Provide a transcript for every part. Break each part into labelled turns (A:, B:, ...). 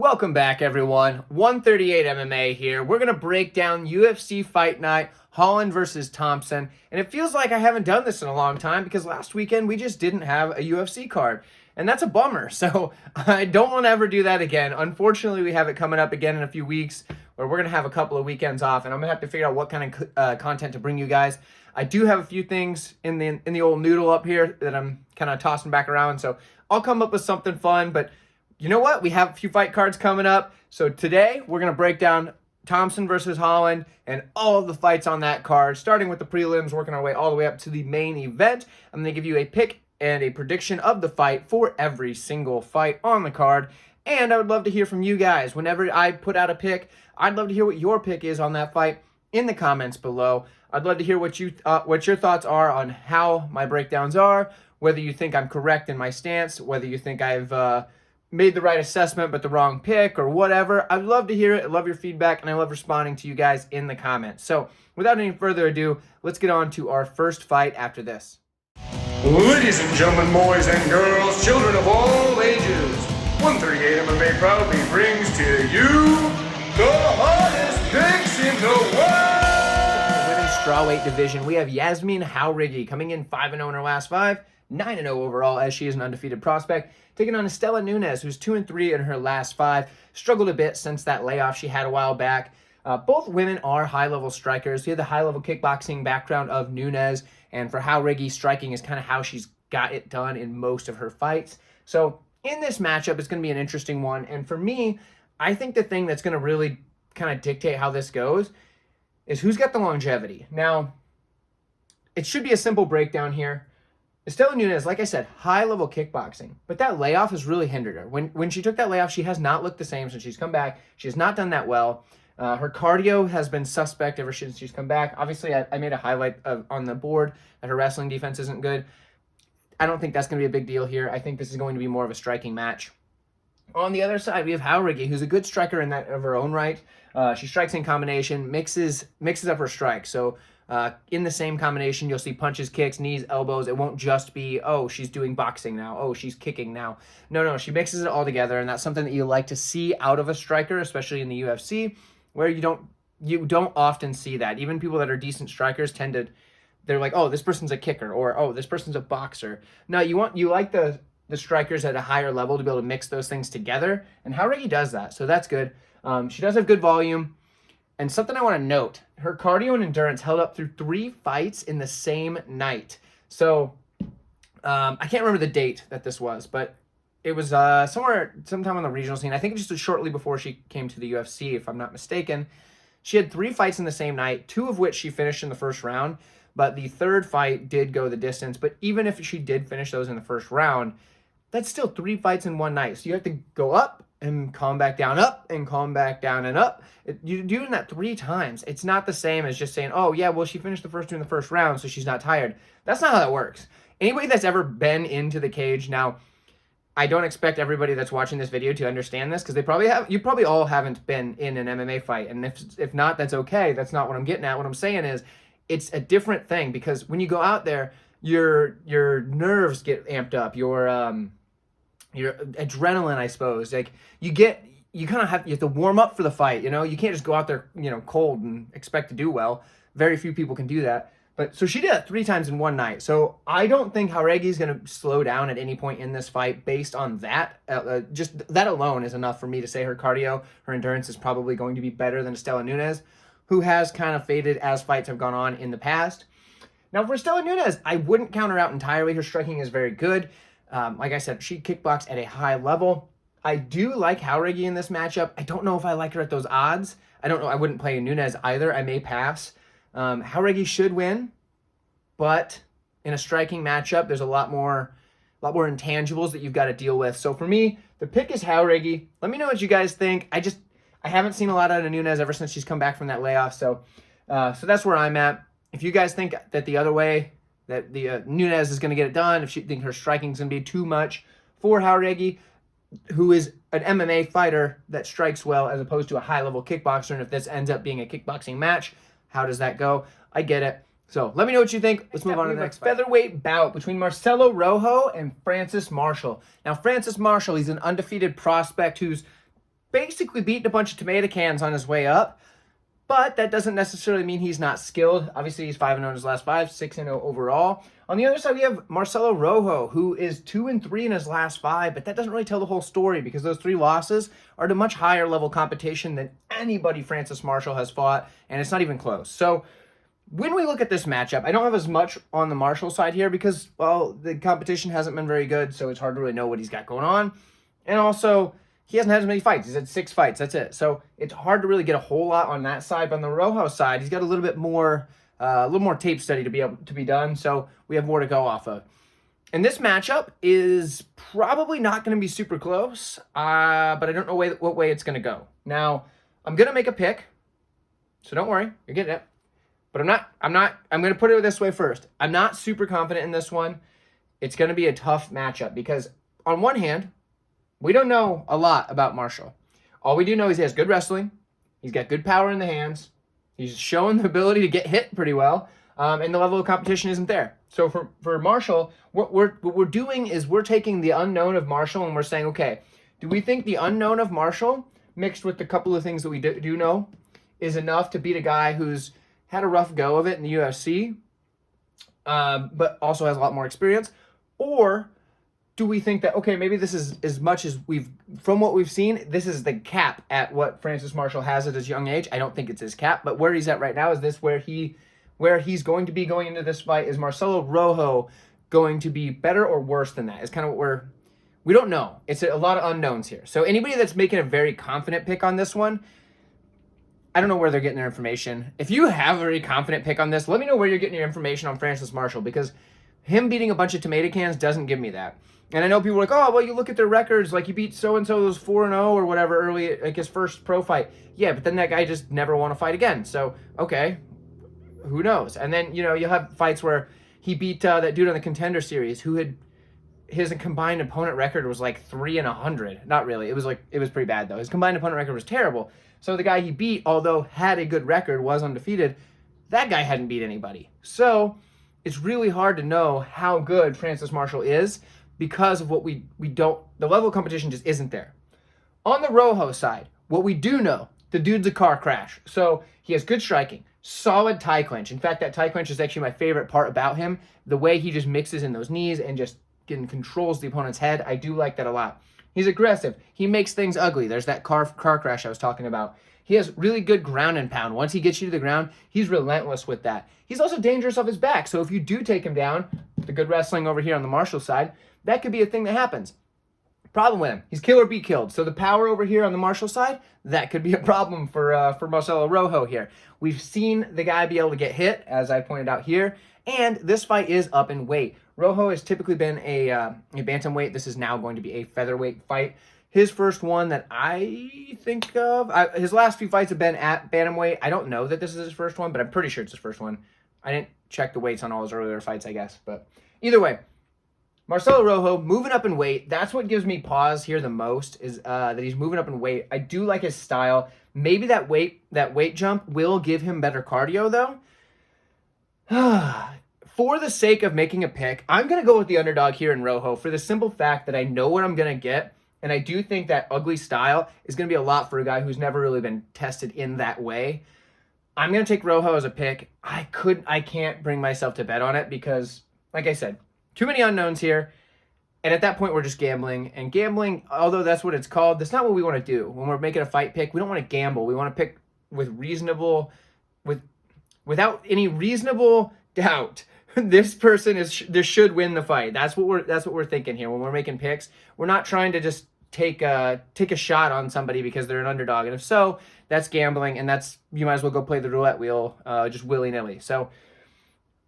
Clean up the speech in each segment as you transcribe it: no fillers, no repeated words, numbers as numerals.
A: Welcome back, everyone. 138 MMA here. We're going to break down UFC Fight Night, Holland versus Thompson. And it feels like I haven't done this in a long time because last weekend we just didn't have a UFC card. And that's a bummer. So I don't want to ever do that again. Unfortunately, we have it coming up again in a few weeks where we're going to have a couple of weekends off. And I'm going to have to figure out what kind of content to bring you guys. I do have a few things in the old noodle up here that I'm kind of tossing back around. So I'll come up with something fun. But you know what? We have a few fight cards coming up. So today we're going to break down Thompson versus Holland and all of the fights on that card, starting with the prelims, working our way all the way up to the main event. I'm going to give you a pick and a prediction of the fight for every single fight on the card. And I would love to hear from you guys. Whenever I put out a pick, I'd love to hear what your pick is on that fight in the comments below. I'd love to hear what your thoughts are on how my breakdowns are, whether you think I'm correct in my stance, whether you think I've made the right assessment but the wrong pick or whatever. I'd love to hear it. I love your feedback, and I love responding to you guys in the comments. So without any further ado, let's get on to our first fight after this.
B: Ladies and gentlemen, boys and girls, children of all ages, 138 MMA proudly brings to you the hottest picks in the world!
A: In the women's strawweight division, we have Yazmin Jauregui coming in 5-0 in her last 5, 9-0 overall as she is an undefeated prospect, taking on Istella Nunes, who's 2-3 in her last 5. Struggled a bit since that layoff she had a while back. Both women are high-level strikers. We have the high-level kickboxing background of Nunes, and for Jauregui, striking is kind of how she's got it done in most of her fights. So in this matchup, it's going to be an interesting one. And for me, I think the thing that's going to really kind of dictate how this goes is who's got the longevity. Now, it should be a simple breakdown here. Istella Nunes, like I said, high-level kickboxing, but that layoff has really hindered her. When she took that layoff, she has not looked the same since she's come back. She has not done that well. Her cardio has been suspect ever since she's come back. Obviously, I made a highlight on the board that her wrestling defense isn't good. I don't think that's going to be a big deal here. I think this is going to be more of a striking match. On the other side, we have Jauregui, who's a good striker in that of her own right. She strikes in combination, mixes up her strike. So in the same combination, you'll see punches, kicks, knees, elbows. It won't just be, oh, she's doing boxing now. Oh, she's kicking now. No, she mixes it all together, and that's something that you like to see out of a striker, especially in the UFC, where you don't often see that. Even people that are decent strikers they're like, oh, this person's a kicker, or oh, this person's a boxer. No, you like the strikers at a higher level to be able to mix those things together, and Jauregui does that, so that's good. She does have good volume. And something I want to note, her cardio and endurance held up through 3 fights in the same night. So I can't remember the date that this was, but it was sometime on the regional scene. I think just shortly before she came to the UFC, if I'm not mistaken. She had 3 fights in the same night, 2 of which she finished in the first round, but the third fight did go the distance. But even if she did finish those in the first round, that's still 3 fights in one night. So you have to go up and calm back down, up and calm back down and up. You're doing that 3 times. It's not the same as just saying, oh, yeah, well, she finished the first 2 in the first round, so she's not tired. That's not how that works. Anybody that's ever been into the cage, now, I don't expect everybody that's watching this video to understand this because you probably all haven't been in an MMA fight. And if not, that's okay. That's not what I'm getting at. What I'm saying is it's a different thing because when you go out there, your nerves get amped up. Your adrenaline, I suppose. Like you have to warm up for the fight, you know? You can't just go out there, cold and expect to do well. Very few people can do that. But so she did that 3 times in one night. So I don't think Jauregui is going to slow down at any point in this fight based on that. Just that alone is enough for me to say her cardio, her endurance is probably going to be better than Istella Nunes, who has kind of faded as fights have gone on in the past. Now for Istella Nunes, I wouldn't count her out entirely. Her striking is very good. Like I said, she kickboxed at a high level. I do like Jauregui in this matchup. I don't know if I like her at those odds. I don't know. I wouldn't play Nunes either. I may pass. Jauregui should win, but in a striking matchup, there's a lot more intangibles that you've got to deal with. So for me, the pick is Jauregui. Let me know what you guys think. I haven't seen a lot out of Nunes ever since she's come back from that layoff. So that's where I'm at. If you guys think that the other way, that the Nunes is going to get it done, if you think her striking is going to be too much for Jauregui, who is an MMA fighter that strikes well as opposed to a high-level kickboxer, and if this ends up being a kickboxing match, how does that go? I get it. So let me know what you think. Let's move on to the next featherweight bout between Marcelo Rojo and Francis Marshall. Now, Francis Marshall, he's an undefeated prospect who's basically beating a bunch of tomato cans on his way up. But that doesn't necessarily mean he's not skilled. Obviously, he's 5-0 in his last 5, 6-0 overall. On the other side, we have Marcelo Rojo, who is 2-3 in his last 5, but that doesn't really tell the whole story because those 3 losses are to much higher level competition than anybody Francis Marshall has fought, and it's not even close. So when we look at this matchup, I don't have as much on the Marshall side here because, well, the competition hasn't been very good, so it's hard to really know what he's got going on. And also, he hasn't had as many fights. He's had 6 fights. That's it. So it's hard to really get a whole lot on that side. But on the Rojo side, he's got a little bit more, tape study to be able to be done. So we have more to go off of. And this matchup is probably not going to be super close, but I don't know what way it's going to go. Now, I'm going to make a pick, so don't worry, you're getting it. But I'm going to put it this way first. I'm not super confident in this one. It's going to be a tough matchup because on one hand, we don't know a lot about Marshall. All we do know is he has good wrestling. He's got good power in the hands. He's shown the ability to get hit pretty well. And the level of competition isn't there. So for Marshall, what we're doing is we're taking the unknown of Marshall and we're saying, okay, do we think the unknown of Marshall mixed with the couple of things that we do know is enough to beat a guy who's had a rough go of it in the UFC, but also has a lot more experience? Or do we think that, okay, maybe this is as much as from what we've seen, this is the cap at what Francis Marshall has at his young age? I don't think it's his cap, but where he's at right now, is this where he's going to be going into this fight? Is Marcelo Rojo going to be better or worse than that? Is kind of what we don't know. It's a lot of unknowns here. So anybody that's making a very confident pick on this one, I don't know where they're getting their information. If you have a very confident pick on this, let me know where you're getting your information on Francis Marshall, because him beating a bunch of tomato cans doesn't give me that. And I know people are like, oh, well, you look at their records, like he beat so-and-so, those 4-0 or whatever early, like his first pro fight. Yeah, but then that guy just never won a fight again. So, okay, who knows? And then, you'll have fights where he beat that dude on the Contender Series who had, his combined opponent record was like 3-100. Not really. It was pretty bad, though. His combined opponent record was terrible. So the guy he beat, although had a good record, was undefeated. That guy hadn't beat anybody. So it's really hard to know how good Francis Marshall is, because of what we don't, the level of competition just isn't there. On the Rojo side, what we do know, the dude's a car crash. So he has good striking, solid tie clinch. In fact, that tie clinch is actually my favorite part about him. The way he just mixes in those knees and just controls the opponent's head. I do like that a lot. He's aggressive. He makes things ugly. There's that car crash I was talking about. He has really good ground and pound. Once he gets you to the ground, he's relentless with that. He's also dangerous off his back. So if you do take him down, the good wrestling over here on the Marshall side, that could be a thing that happens. Problem with him, he's kill or be killed. So the power over here on the Marshall side, that could be a problem for Marcelo Rojo here. We've seen the guy be able to get hit, as I pointed out here, and this fight is up in weight. Rojo has typically been a bantamweight. This is now going to be a featherweight fight. His first one that I think of, his last few fights have been at bantamweight. I don't know that this is his first one, but I'm pretty sure it's his first one. I didn't check the weights on all his earlier fights, I guess. But either way, Marcelo Rojo moving up in weight. That's what gives me pause here the most, is that he's moving up in weight. I do like his style. Maybe that weight jump will give him better cardio, though. For the sake of making a pick, I'm going to go with the underdog here in Rojo for the simple fact that I know what I'm going to get. And I do think that ugly style is going to be a lot for a guy who's never really been tested in that way. I'm going to take Rojo as a pick. I can't bring myself to bet on it because, like I said, too many unknowns here. And at that point, we're just gambling. And gambling, although that's what it's called, that's not what we want to do. When we're making a fight pick, we don't want to gamble. We want to pick without any reasonable doubt. This person should win the fight. That's what we're thinking here when we're making picks. We're not trying to just take a shot on somebody because they're an underdog. And if so, that's gambling, and you might as well go play the roulette wheel just willy-nilly. So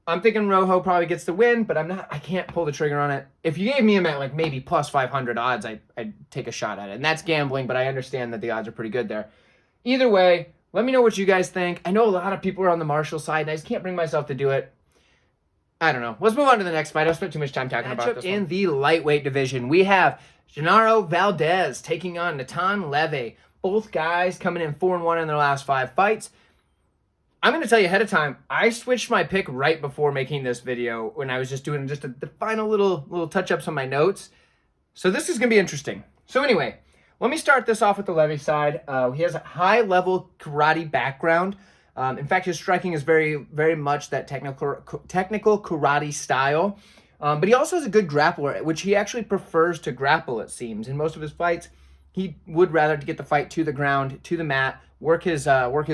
A: I'm thinking Rojo probably gets the win, but I can't pull the trigger on it. If you gave me him at like maybe plus 500 odds, I'd take a shot at it. And that's gambling, but I understand that the odds are pretty good there. Either way, let me know what you guys think. I know a lot of people are on the Marshall side, and I just can't bring myself to do it. I don't know. Let's move on to the next fight. I've spent too much time talking about this one. In the lightweight division, we have Genaro Valdez taking on Natan Levy. Both guys coming in 4-1 in their last 5 fights. I'm going to tell you ahead of time, I switched my pick right before making this video when I was just doing the final little touch-ups on my notes. So this is going to be interesting. So anyway, Let me start this off with the Levy side. He has a high-level karate background. In fact, his striking is very, very much that technical karate style. But he also has a good grappler, which he actually prefers to grapple, it seems. In most of his fights, he would rather to get the fight to the ground, to the mat, work his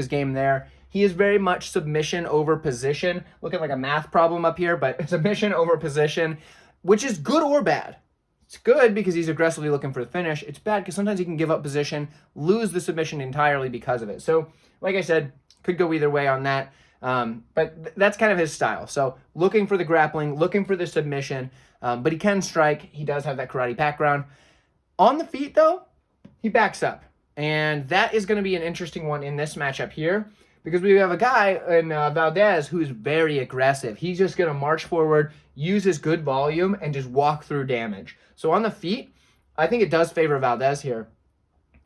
A: game there. He is very much submission over position. Looking like a math problem up here, but submission over position, which is good or bad. It's good because he's aggressively looking for the finish. It's bad because sometimes he can give up position, lose the submission entirely because of it. So, like I said, could go either way on that. But that's kind of his style. So looking for the grappling, looking for the submission, but he can strike. He does have that karate background. On the feet, though, he backs up. And that is going to be an interesting one in this matchup here because we have a guy in Valdez who's very aggressive. He's just going to march forward, use his good volume, and just walk through damage. So on the feet, I think it does favor Valdez here.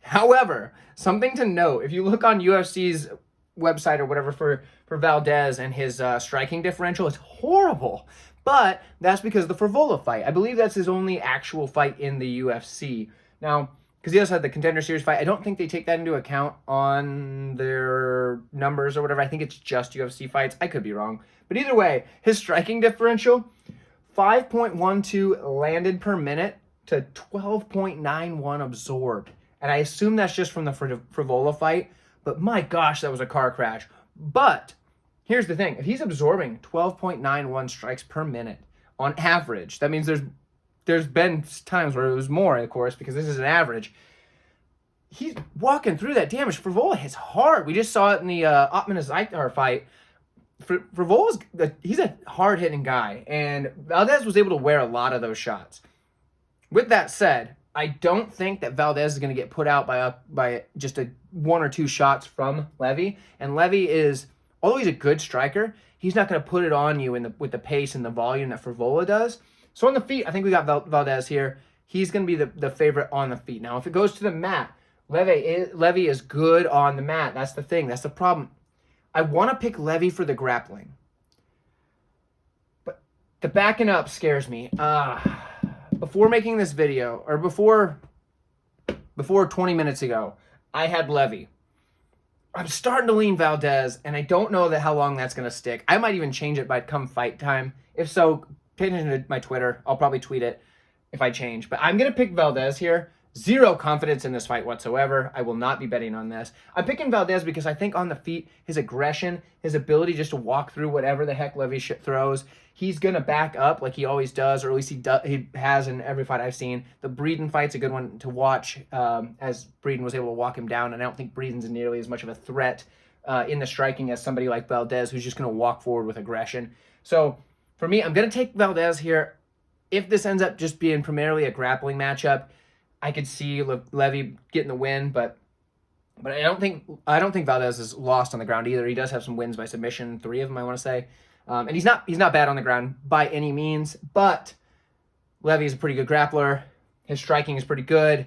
A: However, something to note, if you look on UFC's website or whatever for Valdez and his striking differential, it's horrible. But that's because of the Frivola fight. I believe that's his only actual fight in the UFC. Now, because he also had the Contender Series fight, I don't think they take that into account on their numbers or whatever. I think it's just UFC fights. I could be wrong. But either way, his striking differential, 5.12 landed per minute to 12.91 absorbed. And I assume that's just from the Frivola fight. But my gosh, that was a car crash. But here's the thing. If he's absorbing 12.91 strikes per minute on average, that means there's been times where it was more, of course, because this is an average. He's walking through that damage. Frivola hits hard. We just saw it in the Ottman Zaitar fight. Frivola's he's a hard-hitting guy, and Valdez was able to wear a lot of those shots. With that said, I don't think that Valdez is going to get put out by just one or two shots from Levy. And Levy is, although he's a good striker, he's not going to put it on you with the pace and the volume that Frivola does. So on the feet, I think we got Valdez here. He's going to be the favorite on the feet. Now, if it goes to the mat, Levy is good on the mat. That's the thing. That's the problem. I want to pick Levy for the grappling. But the backing up scares me. Before making this video, or before 20 minutes ago, I had Levy. I'm starting to lean Valdez, and I don't know how long that's going to stick. I might even change it by come fight time. If so, pay attention to my Twitter. I'll probably tweet it if I change. But I'm going to pick Valdez here. Zero confidence in this fight whatsoever. I will not be betting on this. I'm picking Valdez because I think on the feet, his aggression, his ability just to walk through whatever the heck Levy throws, he's going to back up like he always does, or at least he has in every fight I've seen. The Breeden fight's a good one to watch as Breeden was able to walk him down, and I don't think Breeden's nearly as much of a threat in the striking as somebody like Valdez who's just going to walk forward with aggression. So for me, I'm going to take Valdez here. If this ends up just being primarily a grappling matchup, I could see Levy getting the win, but I don't think Valdez is lost on the ground either. He does have some wins by submission, 3 of them I want to say, and he's not bad on the ground by any means. But Levy is a pretty good grappler. His striking is pretty good,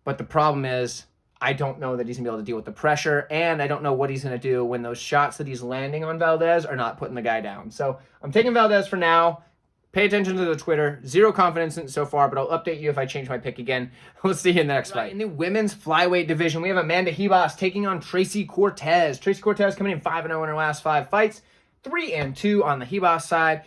A: but the problem is I don't know that he's gonna be able to deal with the pressure, and I don't know what he's gonna do when those shots that he's landing on Valdez are not putting the guy down. So I'm taking Valdez for now. Pay attention to the Twitter. Zero confidence in it so far, but I'll update you if I change my pick again. We'll see you in the next fight. In the women's flyweight division, we have Amanda Ribas taking on Tracy Cortez. Tracy Cortez coming in 5-0 in her last 5 fights, 3-2 on the Ribas side.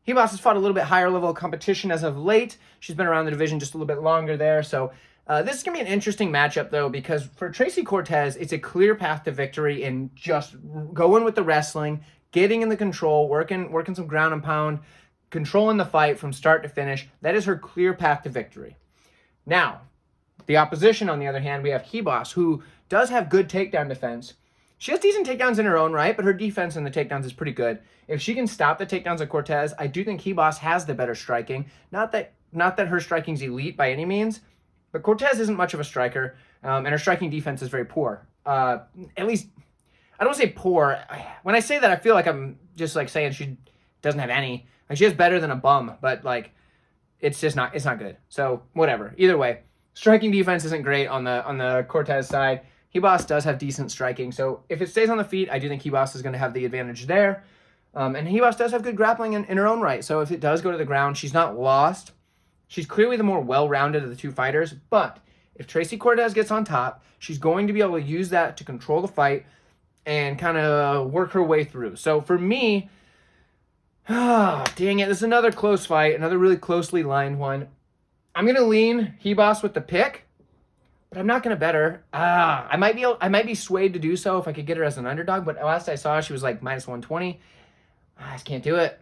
A: Ribas has fought a little bit higher level of competition as of late. She's been around the division just a little bit longer there. So this is going to be an interesting matchup, though, because for Tracy Cortez, it's a clear path to victory in just going with the wrestling, getting in the control, working some ground and pound, controlling the fight from start to finish. That is her clear path to victory. Now, the opposition, on the other hand, we have Ribas, who does have good takedown defense. She has decent takedowns in her own right, but her defense in the takedowns is pretty good. If she can stop the takedowns of Cortez, I do think Ribas has the better striking. Not that her striking's elite by any means, but Cortez isn't much of a striker, and her striking defense is very poor. At least, I don't say poor. When I say that, I feel like I'm just like saying she doesn't have any. Like, she has better than a bum, but like it's not good. So whatever. Either way, striking defense isn't great on the Cortez side. Ribas does have decent striking. So if it stays on the feet, I do think Ribas is going to have the advantage there. And Ribas does have good grappling in her own right. So if it does go to the ground, she's not lost. She's clearly the more well-rounded of the two fighters. But If Tracy Cortez gets on top, she's going to be able to use that to control the fight and kind of work her way through. So for me, dang it, this is another close fight, another really closely lined one. I'm going to lean Ribas with the pick, but I'm not going to bet her. I might be swayed to do so if I could get her as an underdog, but last I saw, she was like minus 120. I just can't do it.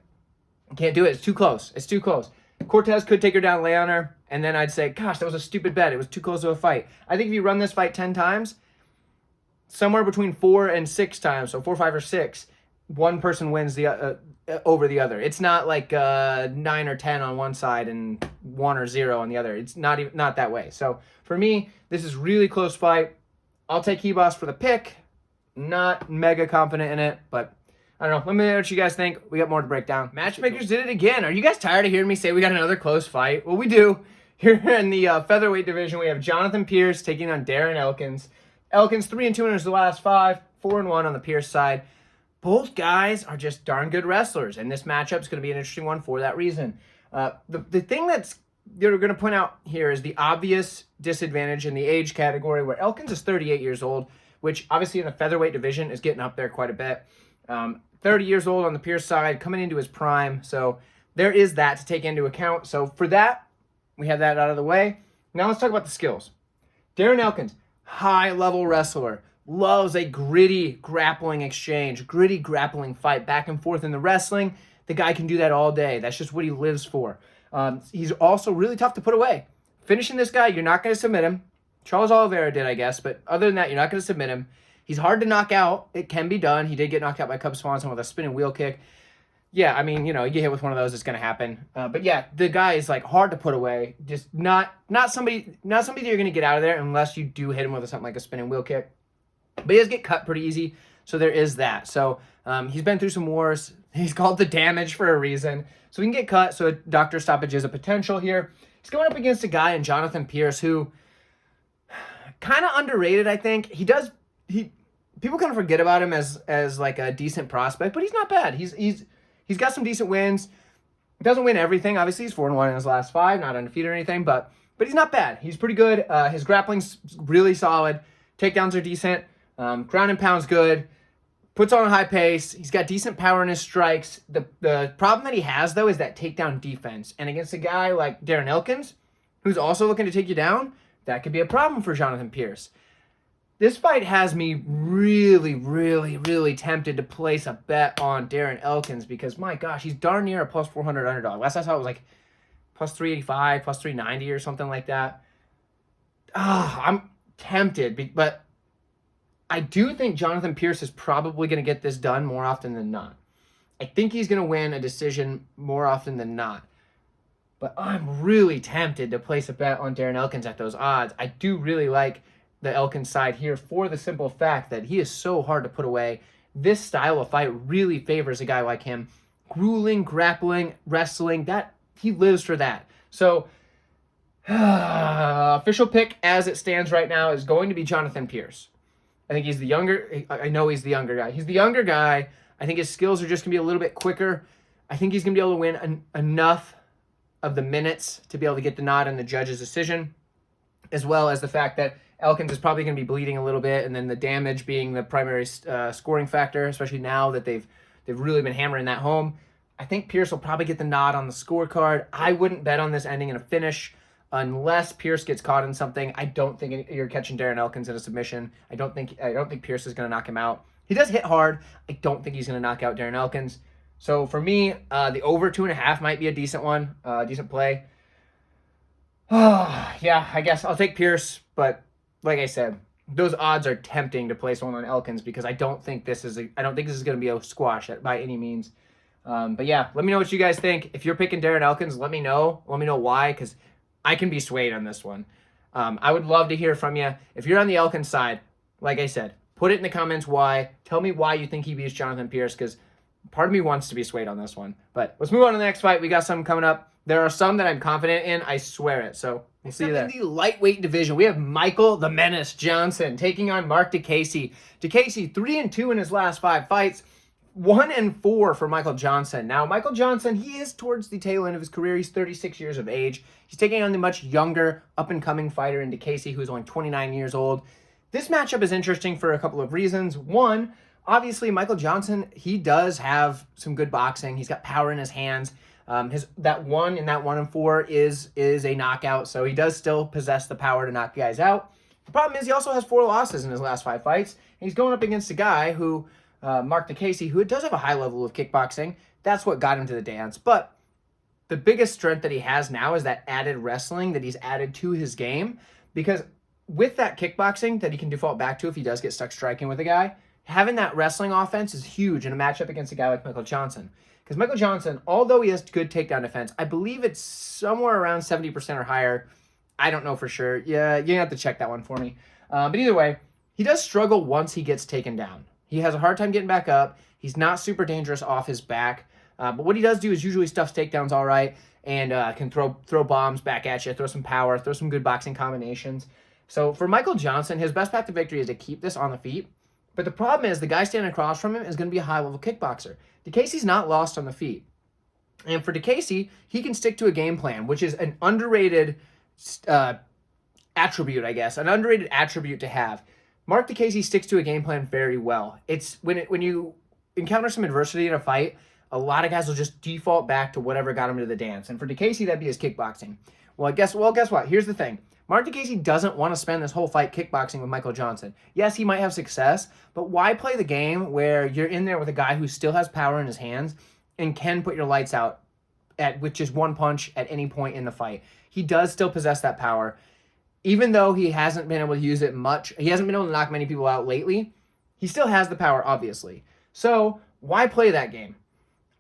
A: It's too close. Cortez could take her down, lay on her, and then I'd say, gosh, that was a stupid bet. It was too close to a fight. I think if you run this fight 10 times, somewhere between 4 and 6 times, so 4, 5, or 6, one person wins the over the other. It's not like 9 or 10 on one side and 1 or 0 on the other. It's not that way. So for me, this is really close fight. I'll take Ribas for the pick. Not mega confident in it, but I don't know. Let me know what you guys think. We got more to break down. Matchmakers did it again. Are you guys tired of hearing me say we got another close fight? Well, we do. Here in the featherweight division, we have Jonathan Pearce taking on Darren Elkins. Elkins 3-2 in his last 5, 4-1 on the Pearce side. Both guys are just darn good wrestlers, and this matchup is going to be an interesting one for that reason. The thing that you're going to point out here is the obvious disadvantage in the age category, where Elkins is 38 years old, which obviously in the featherweight division is getting up there quite a bit. 30 years old on the Pearce side, coming into his prime. So there is that to take into account. So for that, we have that out of the way. Now let's talk about the skills. Darren Elkins, high-level wrestler, loves a gritty grappling exchange, gritty grappling fight, back and forth in the wrestling. The guy can do that all day. That's just what he lives for. He's also really tough to put away. Finishing this guy, you're not going to submit him. Charles Oliveira did, I guess, but other than that, you're not going to submit him. He's hard to knock out. It can be done. He did get knocked out by Cub Swanson with a spinning wheel kick. Yeah, I mean, you get hit with one of those, it's going to happen. But yeah, the guy is like hard to put away. Just not somebody that you're going to get out of there unless you do hit him with something like a spinning wheel kick. But he does get cut pretty easy, so there is that. So he's been through some wars. He's called the damage for a reason. So he can get cut, so a doctor stoppage is a potential here. He's going up against a guy in Jonathan Pearce who kind of underrated, I think. People kind of forget about him as like a decent prospect, but he's not bad. He's got some decent wins. He doesn't win everything. Obviously, he's 4-1 in his last 5, not undefeated or anything, but he's not bad. He's pretty good. His grappling's really solid. Takedowns are decent. Ground and pound's good. Puts on a high pace. He's got decent power in his strikes. The problem that he has, though, is that takedown defense. And against a guy like Darren Elkins, who's also looking to take you down, that could be a problem for Jonathan Pearce. This fight has me really, really, really tempted to place a bet on Darren Elkins because, my gosh, he's darn near a plus 400 underdog. Last I saw it was like plus 385, plus 390 or something like that. I'm tempted, but I do think Jonathan Pearce is probably going to get this done more often than not. I think he's going to win a decision more often than not. But I'm really tempted to place a bet on Darren Elkins at those odds. I do really like the Elkins side here for the simple fact that he is so hard to put away. This style of fight really favors a guy like him. Grueling, grappling, wrestling, that he lives for that. So, official pick as it stands right now is going to be Jonathan Pearce. I think he's the younger, I know he's the younger guy. He's the younger guy. I think his skills are just going to be a little bit quicker. I think he's going to be able to win enough of the minutes to be able to get the nod in the judge's decision, as well as the fact that Elkins is probably going to be bleeding a little bit, and then the damage being the primary scoring factor, especially now that they've really been hammering that home. I think Pearce will probably get the nod on the scorecard. I wouldn't bet on this ending in a finish unless Pearce gets caught in something. I don't think you're catching Darren Elkins in a submission. I don't think Pearce is going to knock him out. He does hit hard. I don't think he's going to knock out Darren Elkins. So for me, the over 2.5 might be a decent one, decent play. Yeah, I guess I'll take Pearce, but like I said, those odds are tempting to place one on Elkins because I don't think this is going to be a squash by any means. But yeah, let me know what you guys think. If you're picking Darren Elkins, let me know. Let me know why, because I can be swayed on this one. I would love to hear from you. If you're on the Elkins side, like I said, put it in the comments why. Tell me why you think he beats Jonathan Pearce, because part of me wants to be swayed on this one. But let's move on to the next fight. We got some coming up. There are some that I'm confident in. I swear it. So we'll see you there. In the lightweight division, we have Michael the Menace Johnson taking on Marc Diakiese. Diakiese 3-2 in his last 5 fights, 1-4 for Michael Johnson. Now, Michael Johnson, he is towards the tail end of his career. He's 36 years of age. He's taking on the much younger, up-and-coming fighter in Diakiese, who's only 29 years old. This matchup is interesting for a couple of reasons. One, obviously, Michael Johnson, he does have some good boxing. He's got power in his hands. That 1-4 is a knockout, so he does still possess the power to knock guys out. The problem is he also has 4 losses in his last 5 fights, and he's going up against a guy who, Marc Diakiese, who does have a high level of kickboxing. That's what got him to the dance. But the biggest strength that he has now is that added wrestling that he's added to his game, because with that kickboxing that he can default back to if he does get stuck striking with a guy, having that wrestling offense is huge in a matchup against a guy like Michael Johnson. Because Michael Johnson, although he has good takedown defense, I believe it's somewhere around 70% or higher. I don't know for sure. Yeah, you have to check that one for me. But either way, he does struggle once he gets taken down. He has a hard time getting back up. He's not super dangerous off his back. But what he does do is usually stuffs takedowns all right and can throw bombs back at you, throw some power, throw some good boxing combinations. So for Michael Johnson, his best path to victory is to keep this on the feet. But the problem is the guy standing across from him is going to be a high-level kickboxer. Diakiese's not lost on the feet. And for Diakiese, he can stick to a game plan, which is an underrated attribute, I guess. An underrated attribute to have. Marc Diakiese sticks to a game plan very well. It's when you encounter some adversity in a fight, a lot of guys will just default back to whatever got him to the dance. And for Diakiese, that'd be his kickboxing. Guess what? Here's the thing. Marc Diakiese doesn't want to spend this whole fight kickboxing with Michael Johnson. Yes, he might have success, but why play the game where you're in there with a guy who still has power in his hands and can put your lights out with just one punch at any point in the fight? He does still possess that power. Even though he hasn't been able to use it much, he hasn't been able to knock many people out lately, he still has the power, obviously. So why play that game?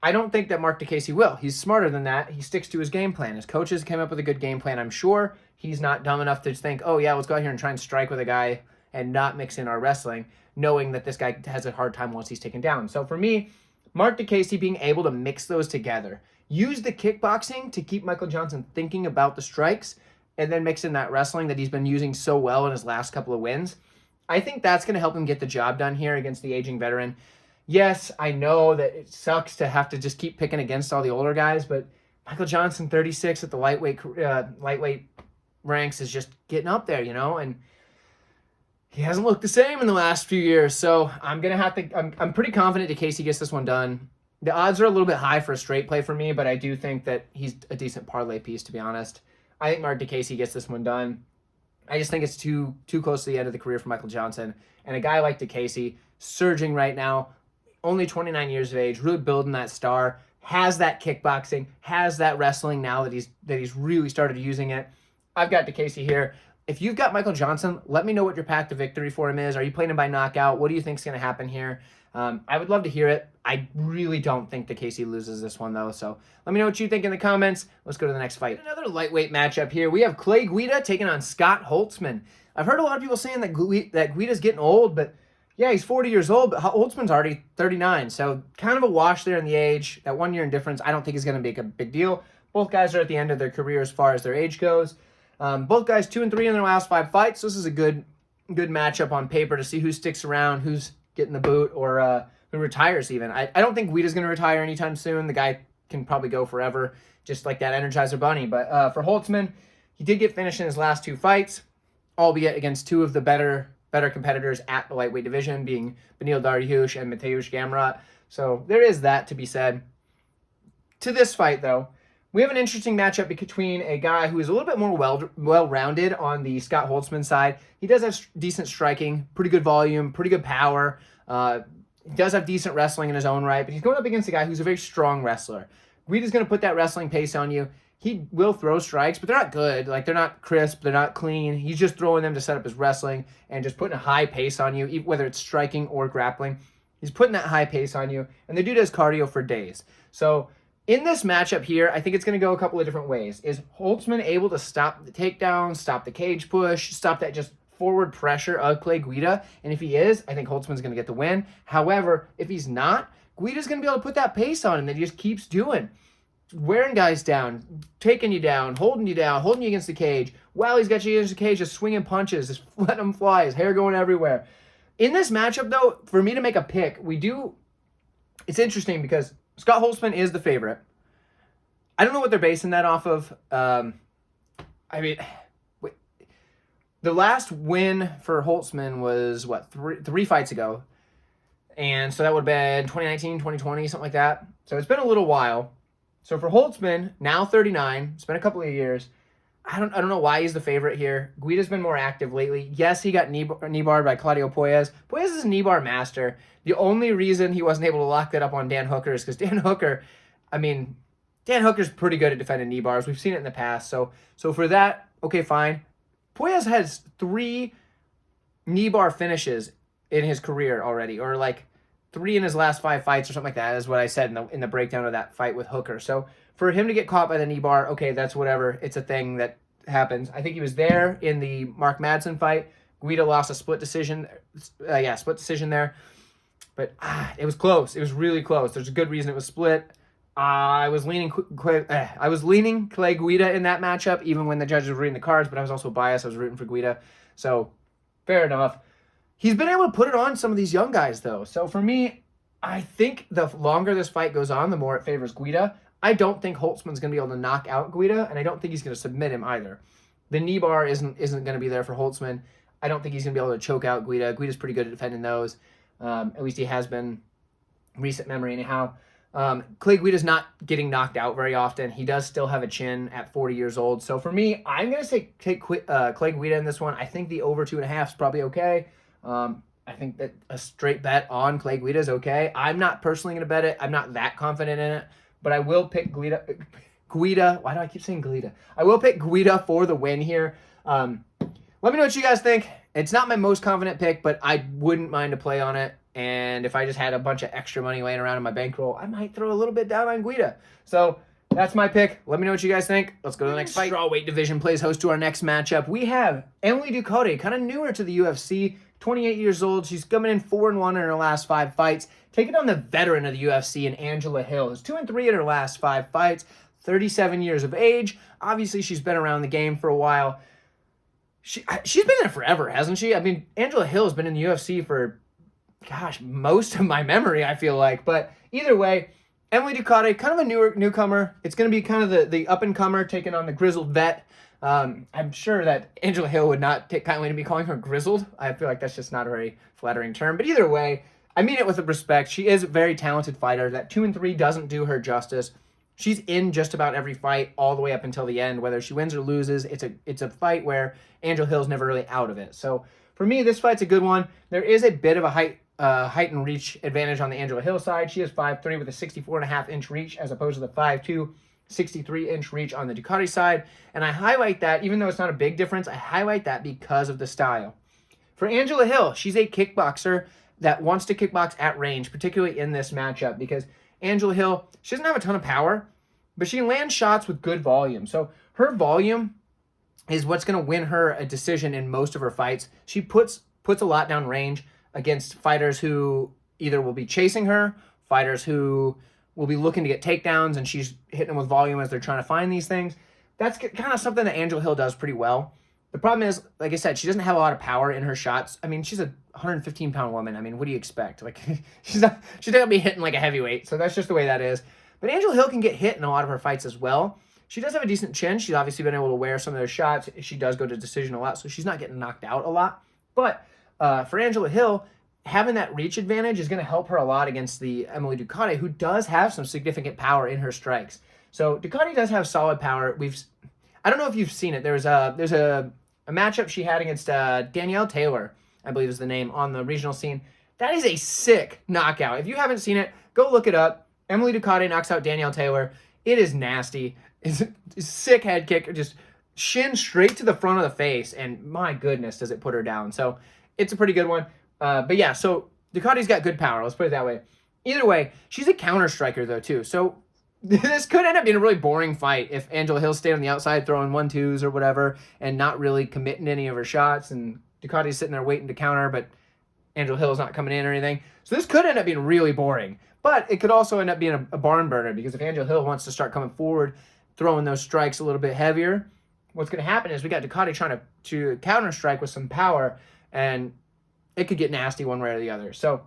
A: I don't think that Marc Diakiese will. He's smarter than that. He sticks to his game plan. His coaches came up with a good game plan, I'm sure. He's not dumb enough to think, oh yeah, let's go out here and try and strike with a guy and not mix in our wrestling, knowing that this guy has a hard time once he's taken down. So for me, Marc Diakiese being able to mix those together, use the kickboxing to keep Michael Johnson thinking about the strikes, and then mix in that wrestling that he's been using so well in his last couple of wins. I think that's going to help him get the job done here against the aging veteran. Yes, I know that it sucks to have to just keep picking against all the older guys, but Michael Johnson, 36 at the lightweight ranks, is just getting up there, and he hasn't looked the same in the last few years. So I'm pretty confident Diakiese gets this one done. The odds are a little bit high for a straight play for me, but I do think that he's a decent parlay piece, to be honest. I think Marc Diakiese gets this one done. I just think it's too close to the end of the career for Michael Johnson. And a guy like Diakiese, surging right now, only 29 years of age, really building that star, has that kickboxing, has that wrestling now that he's really started using it. I've got Diakiese here. If you've got Michael Johnson, let me know what your path to victory for him is. Are you playing him by knockout? What do you think is going to happen here? I would love to hear it. I really don't think Diakiese loses this one, though. So let me know what you think in the comments. Let's go to the next fight. Another lightweight matchup here. We have Clay Guida taking on Scott Holtzman. I've heard a lot of people saying that Guida's getting old, but yeah, he's 40 years old, but Holtzman's already 39. So kind of a wash there in the age. That 1 year in difference, I don't think is going to make a big deal. Both guys are at the end of their career as far as their age goes. Both guys 2-3 in their last 5 fights. So this is a good matchup on paper to see who sticks around, who's getting the boot, or who retires even. I don't think Guida's going to retire anytime soon. The guy can probably go forever, just like that Energizer Bunny. But for Holtzman, he did get finished in his last 2 fights, albeit against 2 of the better competitors at the lightweight division, being Beneil Dariush and Mateusz Gamrot. So there is that to be said. To this fight, though, we have an interesting matchup between a guy who is a little bit more well-rounded on the Scott Holtzman side. He does have decent striking, pretty good volume, pretty good power. He does have decent wrestling in his own right, but he's going up against a guy who's a very strong wrestler. Guida's going to put that wrestling pace on you. He will throw strikes, but they're not good. Like, they're not crisp. They're not clean. He's just throwing them to set up his wrestling and just putting a high pace on you, whether it's striking or grappling. He's putting that high pace on you, and the dude does cardio for days. So in this matchup here, I think it's going to go a couple of different ways. Is Holtzman able to stop the takedown, stop the cage push, stop that just forward pressure of Clay Guida? And if he is, I think Holtzman's going to get the win. However, if he's not, Guida's going to be able to put that pace on him that he just keeps doing. Wearing guys down, taking you down, holding you against the cage. While he's got you against the cage, just swinging punches, just letting him fly, his hair going everywhere. In this matchup, though, for me to make a pick, we do it's interesting because Scott Holtzman is the favorite. I don't know what they're basing that off of. I mean, the last win for Holtzman was, what, three fights ago. And so that would have been 2019, 2020, something like that. So it's been a little while. So for Holtzman, now 39, it's been a couple of years. I don't know why he's the favorite here. Guida's been more active lately. Yes, he got knee-barred by Claudio Puelles. Puelles is a knee-bar master. The only reason he wasn't able to lock that up on Dan Hooker is because Dan Hooker's pretty good at defending knee bars. We've seen it in the past. So for that, okay, fine. Puelles has 3 knee bar finishes in his career already, or like 3 in his last 5 fights or something like that is what I said in the breakdown of that fight with Hooker. So for him to get caught by the knee bar, okay, that's whatever. It's a thing that happens. I think he was there in the Marc Madsen fight. Guida lost a split decision. Split decision there. But it was close. It was really close. There's a good reason it was split. I was leaning Clay Guida in that matchup, even when the judges were reading the cards, but I was also biased. I was rooting for Guida. So, fair enough. He's been able to put it on some of these young guys, though. So, for me, I think the longer this fight goes on, the more it favors Guida. I don't think Holtzman's going to be able to knock out Guida, and I don't think he's going to submit him either. The knee bar isn't going to be there for Holtzman. I don't think he's going to be able to choke out Guida. Guida's pretty good at defending those. At least he has been recent memory anyhow. Clay Guida's not getting knocked out very often. He does still have a chin at 40 years old. So for me, I'm going to say take Clay Guida in this one. I think the over 2.5 is probably okay. I think that a straight bet on Clay Guida is okay. I'm not personally going to bet it. I'm not that confident in it. But I will pick Guida. Why do I keep saying Guida? I will pick Guida for the win here. Let me know what you guys think. It's not my most confident pick, but I wouldn't mind a play on it. And if I just had a bunch of extra money laying around in my bankroll, I might throw a little bit down on Guida. So that's my pick. Let me know what you guys think. Let's go to the next fight. Strawweight division plays host to our next matchup. We have Emily Ducote, kind of newer to the UFC, 28 years old. She's coming in 4-1 in her last 5 fights, taking on the veteran of the UFC in Angela Hill, who's 2-3 in her last 5 fights, 37 years of age. Obviously, she's been around the game for a while. She's been there forever, hasn't she? I mean, Angela Hill has been in the UFC for, most of my memory, I feel like. But either way, Emily Ducote, kind of a newcomer. It's going to be kind of the up-and-comer taking on the grizzled vet. I'm sure that Angela Hill would not take kindly to me calling her grizzled. I feel like that's just not a very flattering term. But either way, I mean it with respect. She is a very talented fighter. That 2-3 doesn't do her justice. She's in just about every fight all the way up until the end. Whether she wins or loses, it's a fight where Angela Hill's never really out of it. So for me, this fight's a good one. There is a bit of a height and reach advantage on the Angela Hill side. She is 5'3" with a 64.5-inch reach as opposed to the 5'2", 63-inch reach on the Ducati side. And I highlight that, even though it's not a big difference, I highlight that because of the style. For Angela Hill, she's a kickboxer that wants to kickbox at range, particularly in this matchup, because Angela Hill, she doesn't have a ton of power, but she lands shots with good volume. So her volume is what's going to win her a decision in most of her fights. She puts a lot down range against fighters who either will be chasing her, fighters who will be looking to get takedowns, and she's hitting them with volume as they're trying to find these things. That's kind of something that Angela Hill does pretty well. The problem is, like I said, she doesn't have a lot of power in her shots. I mean, she's a 115-pound woman. I mean, what do you expect? Like, she's not going to be hitting like a heavyweight, so that's just the way that is. But Angela Hill can get hit in a lot of her fights as well. She does have a decent chin. She's obviously been able to wear some of those shots. She does go to decision a lot, so she's not getting knocked out a lot. But for Angela Hill, having that reach advantage is going to help her a lot against the Emily Ducote, who does have some significant power in her strikes. So Ducote does have solid power. I don't know if you've seen it. There's a matchup she had against Danielle Taylor, I believe is the name, on the regional scene. That is a sick knockout. If you haven't seen it, go look it up. Emily Ducote knocks out Danielle Taylor. It is nasty. It's a sick head kick, just shin straight to the front of the face, and my goodness, does it put her down. So it's a pretty good one. But yeah, so Ducote's got good power. Let's put it that way. Either way, she's a counter striker though too. So this could end up being a really boring fight if Angela Hill stayed on the outside throwing 1-2s or whatever and not really committing any of her shots, and Ducote's sitting there waiting to counter, but Angela Hill's not coming in or anything. So this could end up being really boring. But it could also end up being a barn burner, because if Angela Hill wants to start coming forward, throwing those strikes a little bit heavier, what's going to happen is we got Ducote trying to counter strike with some power, and it could get nasty one way or the other. So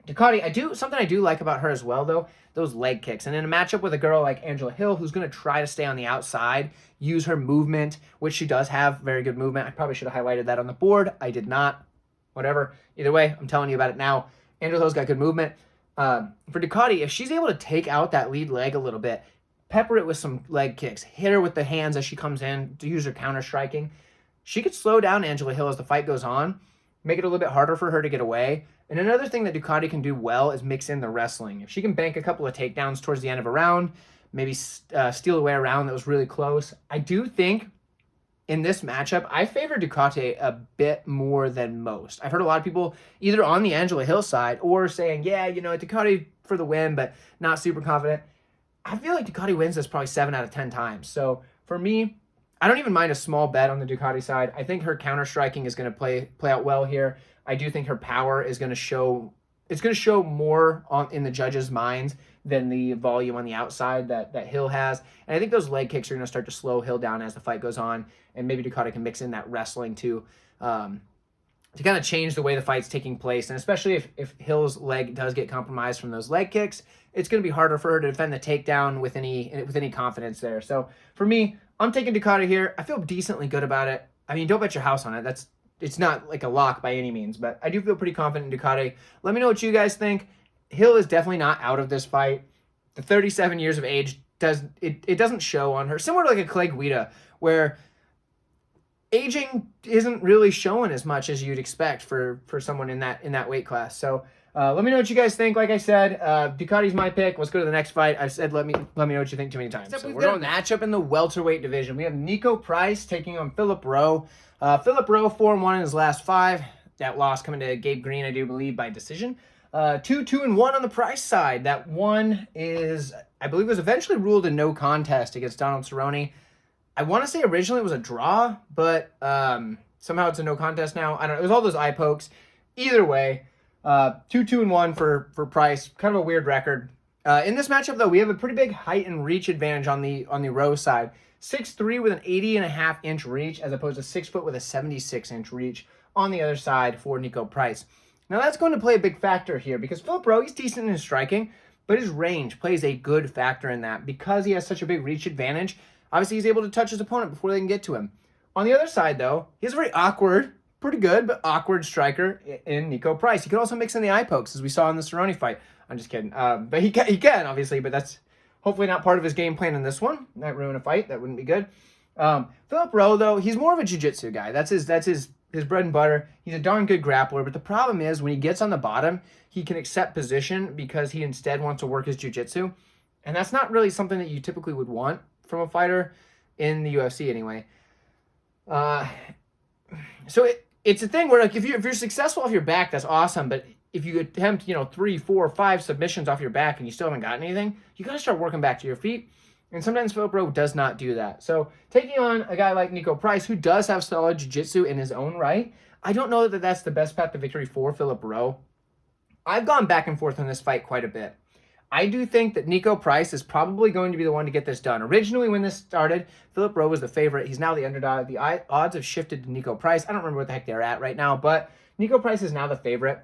A: Ducote, something I do like about her as well, though, those leg kicks. And in a matchup with a girl like Angela Hill, who's going to try to stay on the outside, use her movement, which she does have very good movement. I probably should have highlighted that on the board. I did not. Whatever. Either way, I'm telling you about it now. Angela Hill's got good movement. For Ducote, if she's able to take out that lead leg a little bit, pepper it with some leg kicks, hit her with the hands as she comes in to use her counter striking, she could slow down Angela Hill as the fight goes on, make it a little bit harder for her to get away. And another thing that Ducote can do well is mix in the wrestling. If she can bank a couple of takedowns towards the end of a round, maybe steal away a round that was really close, I do think in this matchup, I favor Ducote a bit more than most. I've heard a lot of people either on the Angela Hill side or saying, yeah, Ducote for the win, but not super confident. I feel like Ducote wins this probably 7 out of 10 times. So for me, I don't even mind a small bet on the Ducote side. I think her counter striking is going to play out well here. I do think her power is going to show. It's going to show more in the judges' minds than the volume on the outside that Hill has. And I think those leg kicks are going to start to slow Hill down as the fight goes on. And maybe Ducote can mix in that wrestling too, to kind of change the way the fight's taking place. And especially if Hill's leg does get compromised from those leg kicks, it's going to be harder for her to defend the takedown with any confidence there. So for me, I'm taking Ducote here. I feel decently good about it. I mean, don't bet your house on it. It's not like a lock by any means, but I do feel pretty confident in Ducote. Let me know what you guys think. Hill is definitely not out of this fight. The 37 years of age doesn't show on her. Similar to like a Clay Guida, where aging isn't really showing as much as you'd expect for someone in that weight class. So let me know what you guys think. Like I said, Ducote's my pick. Let's go to the next fight. I've said let me know what you think too many times. So we've got a matchup in the welterweight division. We have Niko Price taking on Philip Rowe. Philip Rowe 4-1 in his last 5. That loss coming to Gabe Green, I do believe, by decision. 2-2-1 on the Price side. That one is, I believe, was eventually ruled a no contest against Donald Cerrone. I want to say originally it was a draw, but somehow it's a no contest now. I don't know. It was all those eye pokes. Either way, 2-2-1 for Price. Kind of a weird record. In this matchup, though, we have a pretty big height and reach advantage on the Rowe side. 6'3" with an 80.5-inch reach as opposed to 6 foot with a 76-inch reach on the other side for Niko Price. Now that's going to play a big factor here because Philip Rowe, he's decent in his striking, but his range plays a good factor in that because he has such a big reach advantage. Obviously, he's able to touch his opponent before they can get to him. On the other side, though, he has a very awkward, pretty good, but awkward striker in Niko Price. He can also mix in the eye pokes, as we saw in the Cerrone fight. I'm just kidding. But he can, obviously, but that's hopefully not part of his game plan in this one. Might ruin a fight. That wouldn't be good. Philip Rowe, though, he's more of a jiu-jitsu guy. That's his bread and butter. He's a darn good grappler, but the problem is when he gets on the bottom, he can accept position because he instead wants to work his jiu-jitsu. And that's not really something that you typically would want from a fighter in the UFC anyway. So it's a thing where like if you're successful off your back, that's awesome. But if you attempt 3, 4, 5 submissions off your back and you still haven't gotten anything, you got to start working back to your feet. And sometimes Philip Rowe does not do that. So taking on a guy like Niko Price, who does have solid jiu-jitsu in his own right, I don't know that that's the best path to victory for Philip Rowe. I've gone back and forth on this fight quite a bit. I do think that Niko Price is probably going to be the one to get this done. Originally, when this started, Philip Rowe was the favorite. He's now the underdog. The odds have shifted to Niko Price. I don't remember what the heck they're at right now, but Niko Price is now the favorite.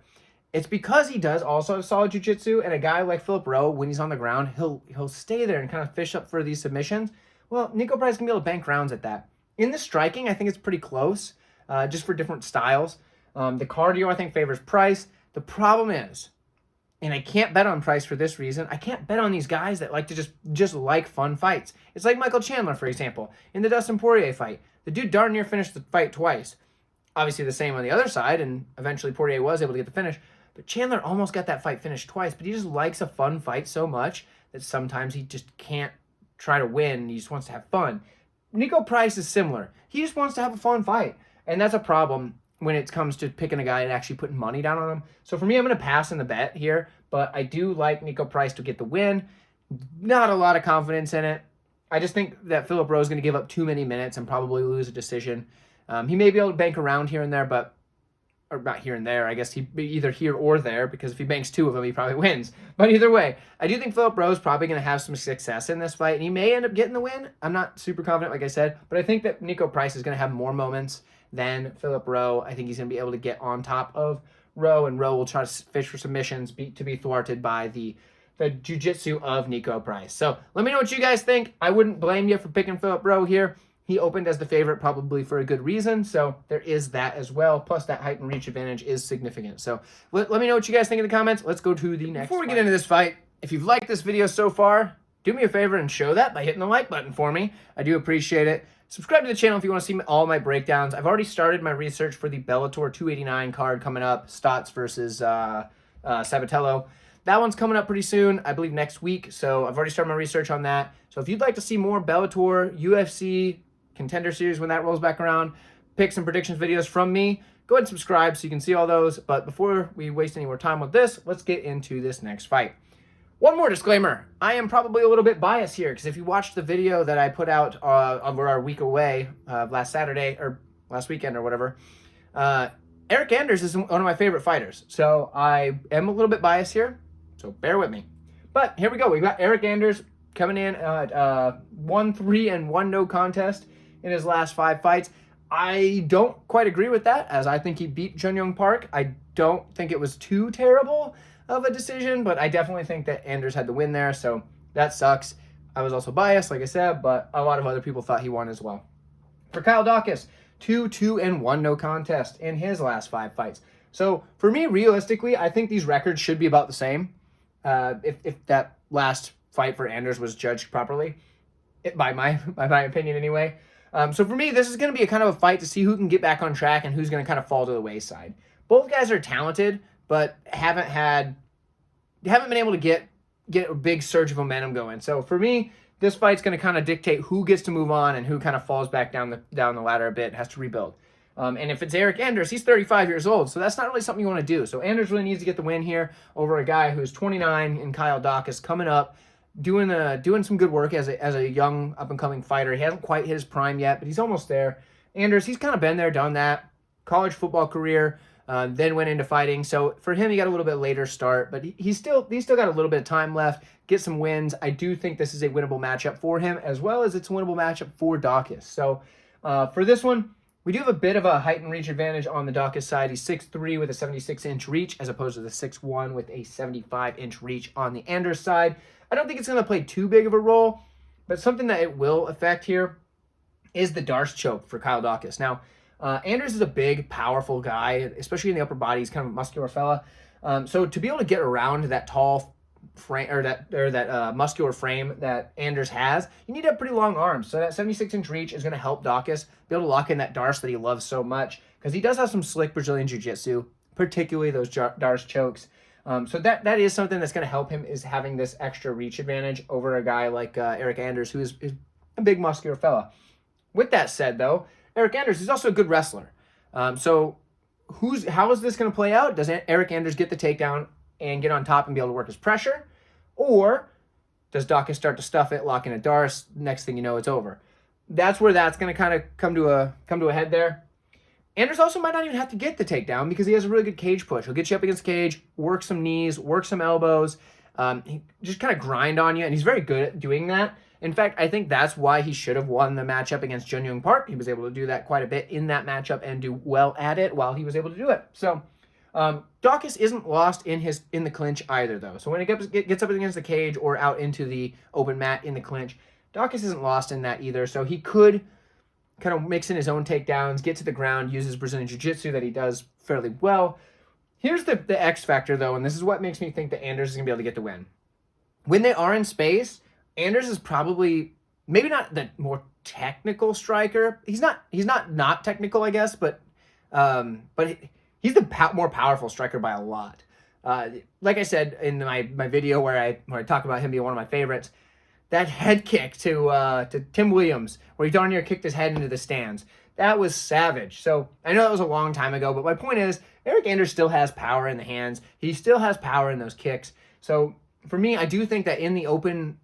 A: It's because he does also have solid jiu-jitsu, and a guy like Philip Rowe, when he's on the ground, he'll stay there and kind of fish up for these submissions. Well, Niko Price can be able to bank rounds at that. In the striking, I think it's pretty close, just for different styles. The cardio, I think, favors Price. The problem is, and I can't bet on Price for this reason, I can't bet on these guys that like to just like fun fights. It's like Michael Chandler, for example, in the Dustin Poirier fight. The dude darn near finished the fight twice. Obviously the same on the other side, and eventually Poirier was able to get the finish. But Chandler almost got that fight finished twice, but he just likes a fun fight so much that sometimes he just can't try to win. He just wants to have fun. Niko Price is similar. He just wants to have a fun fight, and that's a problem when it comes to picking a guy and actually putting money down on him. So for me, I'm going to pass in the bet here, but I do like Niko Price to get the win. Not a lot of confidence in it. I just think that Philip Rowe is going to give up too many minutes and probably lose a decision. He may be able to bank around here and there, or not here and there. I guess he'd be either here or there, because if he banks 2 of them, he probably wins. But either way, I do think Philip Rowe is probably going to have some success in this fight, and he may end up getting the win. I'm not super confident, like I said, but I think that Niko Price is going to have more moments than Philip Rowe. I think he's going to be able to get on top of Rowe, and Rowe will try to fish for submissions to be thwarted by the jiu-jitsu of Niko Price. So let me know what you guys think. I wouldn't blame you for picking Philip Rowe here. He opened as the favorite probably for a good reason, so there is that as well. Plus, that height and reach advantage is significant. So let me know what you guys think in the comments. Let's go to the next Before we get into this fight, if you've liked this video so far, do me a favor and show that by hitting the like button for me. I do appreciate it. Subscribe to the channel if you want to see all my breakdowns. I've already started my research for the Bellator 289 card coming up, Stotts versus Sabatello. That one's coming up pretty soon, I believe next week, so I've already started my research on that. So if you'd like to see more Bellator, UFC, Contender Series when that rolls back around, picks and predictions videos from me, go ahead and subscribe so you can see all those. But before we waste any more time with this, let's get into this next fight. One more disclaimer. I am probably a little bit biased here because if you watched the video that I put out over our week away last Saturday or last weekend or whatever, Eryk Anders is one of my favorite fighters. So I am a little bit biased here, so bear with me. But here we go. We've got Eryk Anders coming in at 1-3 and 1 no contest in his last 5 fights. I don't quite agree with that, as I think he beat Jun Park. I don't think it was too terrible of a decision, but I definitely think that Anders had the win there, so that sucks. I was also biased, like I said, but a lot of other people thought he won as well. For Kyle Daukaus, 2-2 and 1 no contest in his last 5 fights. So for me, realistically, I think these records should be about the same. If that last fight for Anders was judged properly, by my opinion anyway. So for me, this is going to be a kind of a fight to see who can get back on track and who's going to kind of fall to the wayside. Both guys are talented, but haven't been able to get a big surge of momentum going. So for me, this fight's going to kind of dictate who gets to move on and who kind of falls back down the ladder a bit and has to rebuild. And if it's Eryk Anders, he's 35 years old, so that's not really something you want to do. So Anders really needs to get the win here over a guy who's 29 in Kyle Daukaus, coming up, doing some good work as a young up-and-coming fighter. He hasn't quite hit his prime yet, but he's almost there. Anders, he's kind of been there, done that. College football career, then went into fighting. So for him, he got a little bit later start, but he's still got a little bit of time left. Get some wins. I do think this is a winnable matchup for him, as well as it's a winnable matchup for Daukaus. So for this one, we do have a bit of a height and reach advantage on the Daukaus side. He's 6'3" with a 76-inch reach, as opposed to the 6'1" with a 75-inch reach on the Anders side. I don't think it's going to play too big of a role, but something that it will affect here is the Darce choke for Kyle Daukaus. Now, Anders is a big, powerful guy, especially in the upper body. He's kind of a muscular fella. So to be able to get around that tall frame or that muscular frame that Anders has, you need to have pretty long arms. So that 76-inch reach is going to help Daukaus be able to lock in that Darce that he loves so much, because he does have some slick Brazilian jiu-jitsu, particularly those Darce chokes. So that is something that's going to help him, is having this extra reach advantage over a guy like Eryk Anders, who is a big muscular fella. With that said, though, Eryk Anders is also a good wrestler. So how is this going to play out? Does Eryk Anders get the takedown and get on top and be able to work his pressure? Or does Daukaus start to stuff it, lock in a Darce? Next thing you know, it's over. That's where that's going to kind of come to a head there. Anders also might not even have to get the takedown because he has a really good cage push. He'll get you up against the cage, work some knees, work some elbows, he just kind of grind on you, and he's very good at doing that. In fact, I think that's why he should have won the matchup against Jun Park. He was able to do that quite a bit in that matchup and do well at it while he was able to do it. So Daukaus isn't lost in the clinch either, though. So when he gets up against the cage or out into the open mat in the clinch, Daukaus isn't lost in that either. So he could kind of mix in his own takedowns, get to the ground, use his Brazilian Jiu-Jitsu that he does fairly well. Here's the X factor, though, and this is what makes me think that Anders is going to be able to get the win. When they are in space, Anders is probably maybe not the more technical striker. He's not technical, I guess, but he's the more powerful striker by a lot. Like I said in my video where I talk about him being one of my favorites, that head kick to Tim Williams, where he darn near kicked his head into the stands, that was savage. So I know that was a long time ago, but my point is, Eryk Anders still has power in the hands. He still has power in those kicks. So for me, I do think that in the open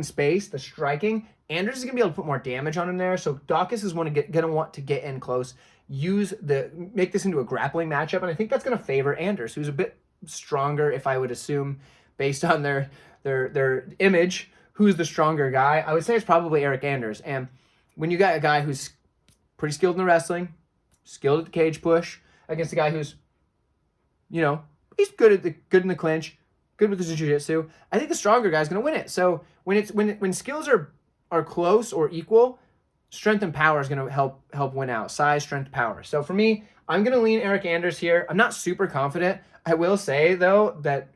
A: space, the striking, Anders is going to be able to put more damage on him there. So Daukaus is going to want to get in close, make this into a grappling matchup, and I think that's going to favor Anders, who's a bit stronger, if I would assume, based on their image, who's the stronger guy. I would say it's probably Eryk Anders. And when you got a guy who's pretty skilled in the wrestling, skilled at the cage push, against a guy who's he's good in the clinch, good with his jiu-jitsu. I think the stronger guy's going to win it. So when skills are close or equal, strength and power is going to help win out. Size, strength, power. So for me, I'm going to lean Eryk Anders here. I'm not super confident. I will say, though, that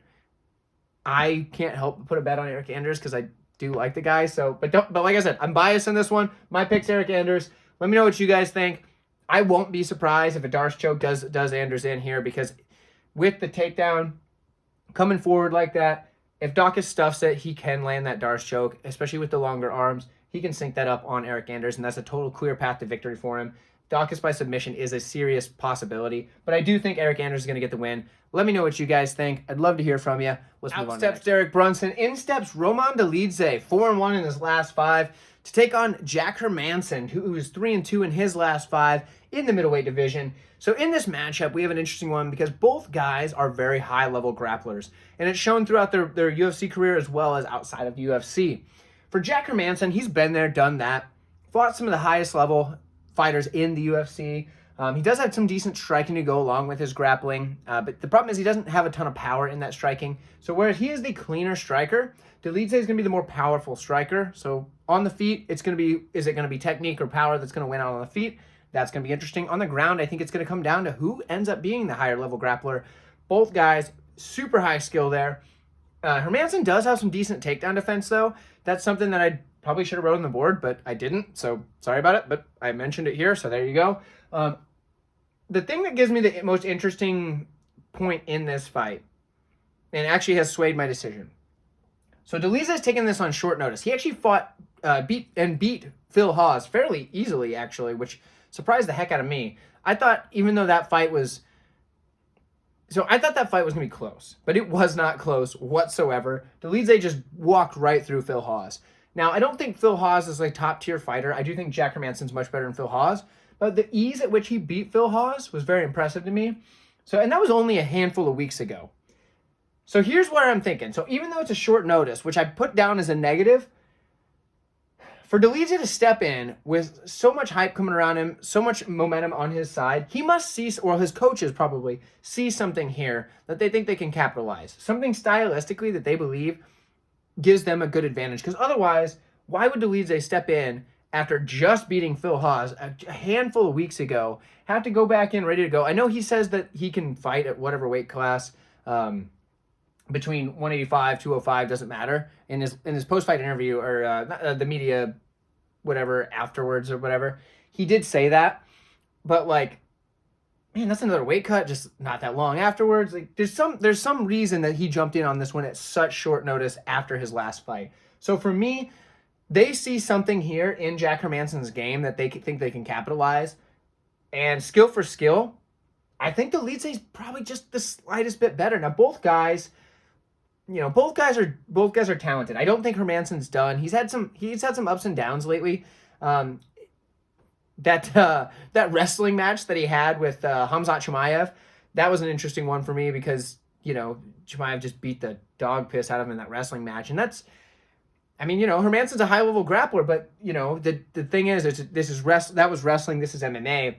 A: I can't help but put a bet on Eryk Anders because I do like the guy. So, but like I said, I'm biased in this one. My pick's Eryk Anders. Let me know what you guys think. I won't be surprised if a Darce choke does Anders in here, because with the takedown coming forward like that, if Daukaus stuffs it, he can land that Darce choke, especially with the longer arms. He can sync that up on Eryk Anders, and that's a total clear path to victory for him. Daukaus by submission is a serious possibility, but I do think Eryk Anders is going to get the win. Let me know what you guys think. I'd love to hear from you. Let's move on. Out steps Derek Brunson. In steps Roman Dolidze, 4-1 in his last 5, to take on Jack Hermansson, who is 3-2 in his last 5 in the middleweight division. So in this matchup, we have an interesting one because both guys are very high-level grapplers, and it's shown throughout their UFC career as well as outside of the UFC. For Jack Hermansson, he's been there, done that, fought some of the highest level fighters in the UFC. He does have some decent striking to go along with his grappling, but the problem is he doesn't have a ton of power in that striking. So whereas he is the cleaner striker, Dolidze is going to be the more powerful striker. So on the feet, is it going to be technique or power that's going to win out on the feet? That's going to be interesting. On the ground, I think it's going to come down to who ends up being the higher level grappler. Both guys, super high skill there. Hermansson does have some decent takedown defense, though. That's something that I probably should have wrote on the board, but I didn't, so sorry about it, but I mentioned it here, so there you go. The thing that gives me the most interesting point in this fight, and actually has swayed my decision. So Dolidze has taken this on short notice. He actually beat Phil Hawes fairly easily, actually, which surprised the heck out of me. I thought, even though that fight was... So I thought that fight was going to be close, but it was not close whatsoever. Dolidze just walked right through Phil Hawes. Now, I don't think Phil Hawes is a top-tier fighter. I do think Jack Hermansson's much better than Phil Hawes, but the ease at which he beat Phil Hawes was very impressive to me. So, and that was only a handful of weeks ago. So here's what I'm thinking. So even though it's a short notice, which I put down as a negative, for Dolidze to step in with so much hype coming around him, so much momentum on his side, he must see, or his coaches probably, see something here that they think they can capitalize. Something stylistically that they believe gives them a good advantage. Because otherwise, why would Dolidze step in after just beating Phil Hawes a handful of weeks ago, have to go back in ready to go? I know he says that he can fight at whatever weight class, between 185, 205, doesn't matter. In his post-fight interview, or the media, whatever, afterwards or whatever, he did say that. But, like, man, that's another weight cut, just not that long afterwards. Like, there's some reason that he jumped in on this one at such short notice after his last fight. So for me, they see something here in Jack Hermansson's game that they think they can capitalize. And skill for skill, I think Dolidze is probably just the slightest bit better. Now, both guys are talented. I don't think Hermansson's done. He's had some ups and downs lately. That wrestling match that he had with Khamzat Chimaev, that was an interesting one for me because, Chimaev just beat the dog piss out of him in that wrestling match. And that's, Hermansson's a high-level grappler, but, the thing is, that was wrestling, this is MMA.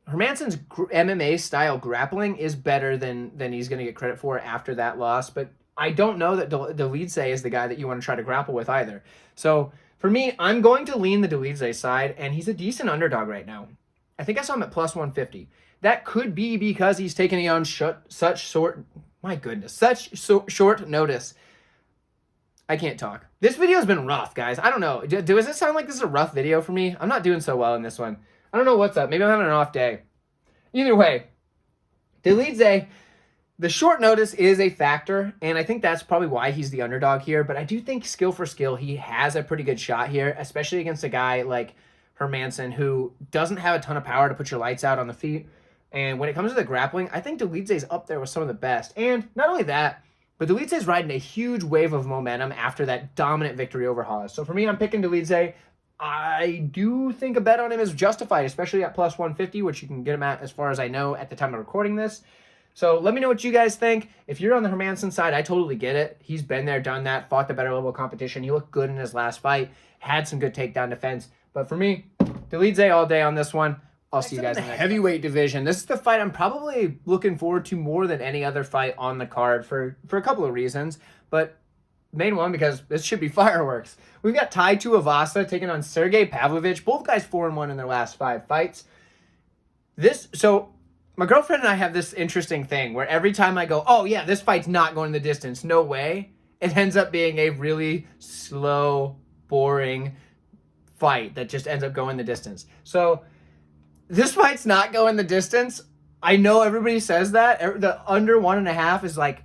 A: Hermansson's MMA-style grappling is better than he's going to get credit for after that loss, but I don't know that Dolidze is the guy that you want to try to grapple with either. So for me, I'm going to lean the Dolidze side, and he's a decent underdog right now. I think I saw him at plus 150. That could be because he's taking it on such short notice. I can't talk. This video has been rough, guys. I don't know. Does it sound like this is a rough video for me? I'm not doing so well in this one. I don't know what's up. Maybe I'm having an off day. Either way, Dolidze, the short notice is a factor, and I think that's probably why he's the underdog here. But I do think skill for skill, he has a pretty good shot here, especially against a guy like Hermansson who doesn't have a ton of power to put your lights out on the feet. And when it comes to the grappling, I think Dolidze's up there with some of the best. And not only that, but Dolidze's riding a huge wave of momentum after that dominant victory over Hawes. So for me, I'm picking Dolidze. I do think a bet on him is justified, especially at plus 150, which you can get him at, as far as I know, at the time of recording this. So let me know what you guys think. If you're on the Hermansson side, I totally get it. He's been there, done that, fought the better level of competition. He looked good in his last fight, had some good takedown defense. But for me, Dolidze all day on this one. I'll see you guys in the heavyweight division. This is the fight I'm probably looking forward to more than any other fight on the card for a couple of reasons. But main one, because this should be fireworks. We've got Tuivasa taking on Sergei Pavlovich. Both guys 4-1 in their last 5 fights. So my girlfriend and I have this interesting thing where every time I go, oh yeah, this fight's not going the distance, no way, it ends up being a really slow, boring fight that just ends up going the distance. So this fight's not going the distance. I know everybody says that. The under 1.5 is like,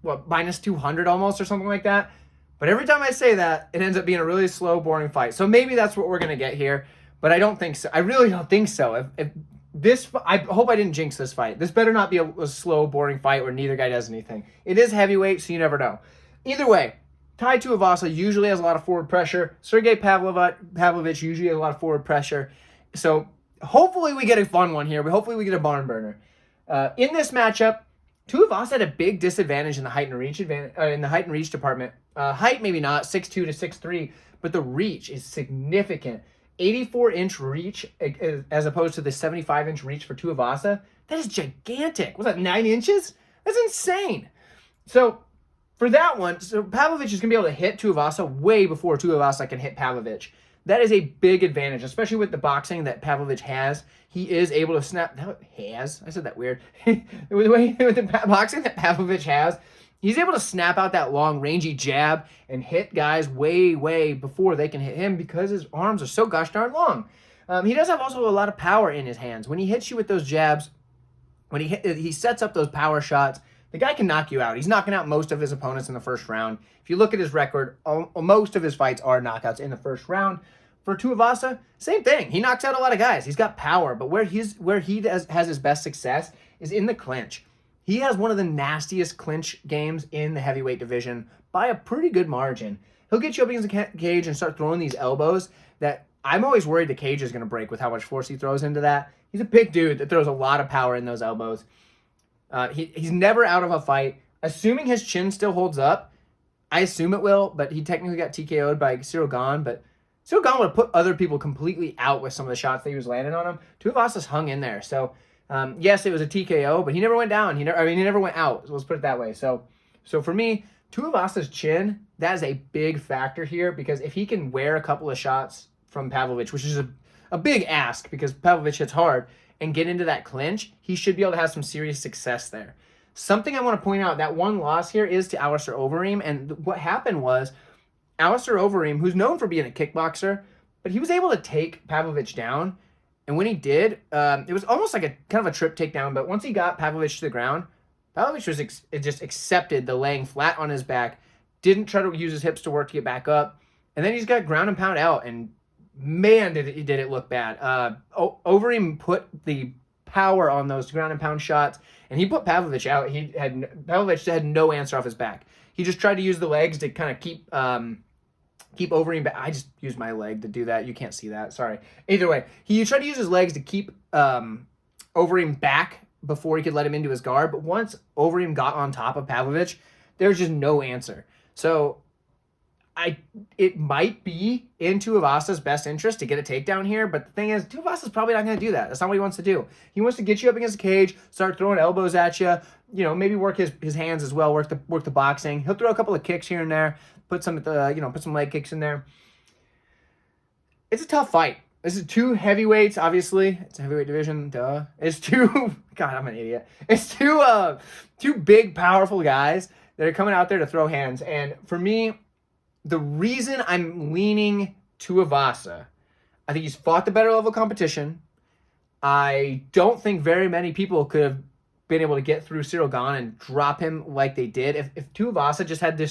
A: what, minus 200 almost or something like that. But every time I say that, it ends up being a really slow, boring fight. So maybe that's what we're going to get here. But I don't think so. I really don't think so. I hope I didn't jinx this fight. This better not be a slow, boring fight where neither guy does anything. It is heavyweight, so you never know. Either way, Tuivasa usually has a lot of forward pressure. Sergei Pavlovich usually has a lot of forward pressure. So hopefully we get a fun one here. Hopefully we get a barn burner. In this matchup, Tuivasa had a big disadvantage in the height and reach department. Height maybe not, 6'2 to 6'3, but the reach is significant. 84-inch reach as opposed to the 75-inch reach for Tuivasa. That is gigantic. Was that 9 inches? That's insane. So for that one, Pavlovich is going to be able to hit Tuivasa way before Tuivasa can hit Pavlovich. That is a big advantage, especially with the boxing that Pavlovich has. He is able to snap. I said that weird. with the boxing that Pavlovich has, he's able to snap out that long, rangy jab and hit guys way, way before they can hit him because his arms are so gosh darn long. He does have also a lot of power in his hands. When he hits you with those jabs, when he sets up those power shots, the guy can knock you out. He's knocking out most of his opponents in the first round. If you look at his record, most of his fights are knockouts in the first round. For Tuivasa, same thing. He knocks out a lot of guys. He's got power, but where he has his best success is in the clinch. He has one of the nastiest clinch games in the heavyweight division by a pretty good margin. He'll get you up against the cage and start throwing these elbows that I'm always worried the cage is going to break with how much force he throws into that. He's a big dude that throws a lot of power in those elbows. He's never out of a fight. Assuming his chin still holds up, I assume it will, but he technically got TKO'd by Ciryl Gane, but Ciryl Gane would have put other people completely out with some of the shots that he was landing on him. Tuivasa's hung in there. So, yes, it was a TKO, but he never went down. He never went out. So let's put it that way. So for me, Tuivasa's chin, that is a big factor here because if he can wear a couple of shots from Pavlovich, which is a big ask because Pavlovich hits hard, and get into that clinch, he should be able to have some serious success there. Something I want to point out, that one loss here is to Alistair Overeem, and what happened was Alistair Overeem, who's known for being a kickboxer, but he was able to take Pavlovich down, and when he did, it was almost like a kind of a trip takedown, but once he got Pavlovich to the ground, Pavlovich just accepted the laying flat on his back, didn't try to use his hips to work to get back up, and then he's got ground and pound out, and man, did it look bad. Overeem put the power on those ground and pound shots, and he put Pavlovich out. Pavlovich had no answer off his back. He just tried to use the legs to kind of keep Overeem back. I just used my leg to do that. You can't see that. Sorry. Either way, he tried to use his legs to keep Overeem back before he could let him into his guard. But once Overeem got on top of Pavlovich, there was just no answer. So it might be in Tuivasa's best interest to get a takedown here, but the thing is, Tuivasa's probably not going to do that. That's not what he wants to do. He wants to get you up against the cage, start throwing elbows at you, maybe work his hands as well, work the boxing. He'll throw a couple of kicks here and there, put some leg kicks in there. It's a tough fight. This is two heavyweights, obviously. It's a heavyweight division, duh. It's two, God, I'm an idiot. It's two big, powerful guys that are coming out there to throw hands, and for me, the reason I'm leaning Tuivasa, I think he's fought the better level competition. I don't think very many people could have been able to get through Ciryl Gane and drop him like they did. If Tuivasa just had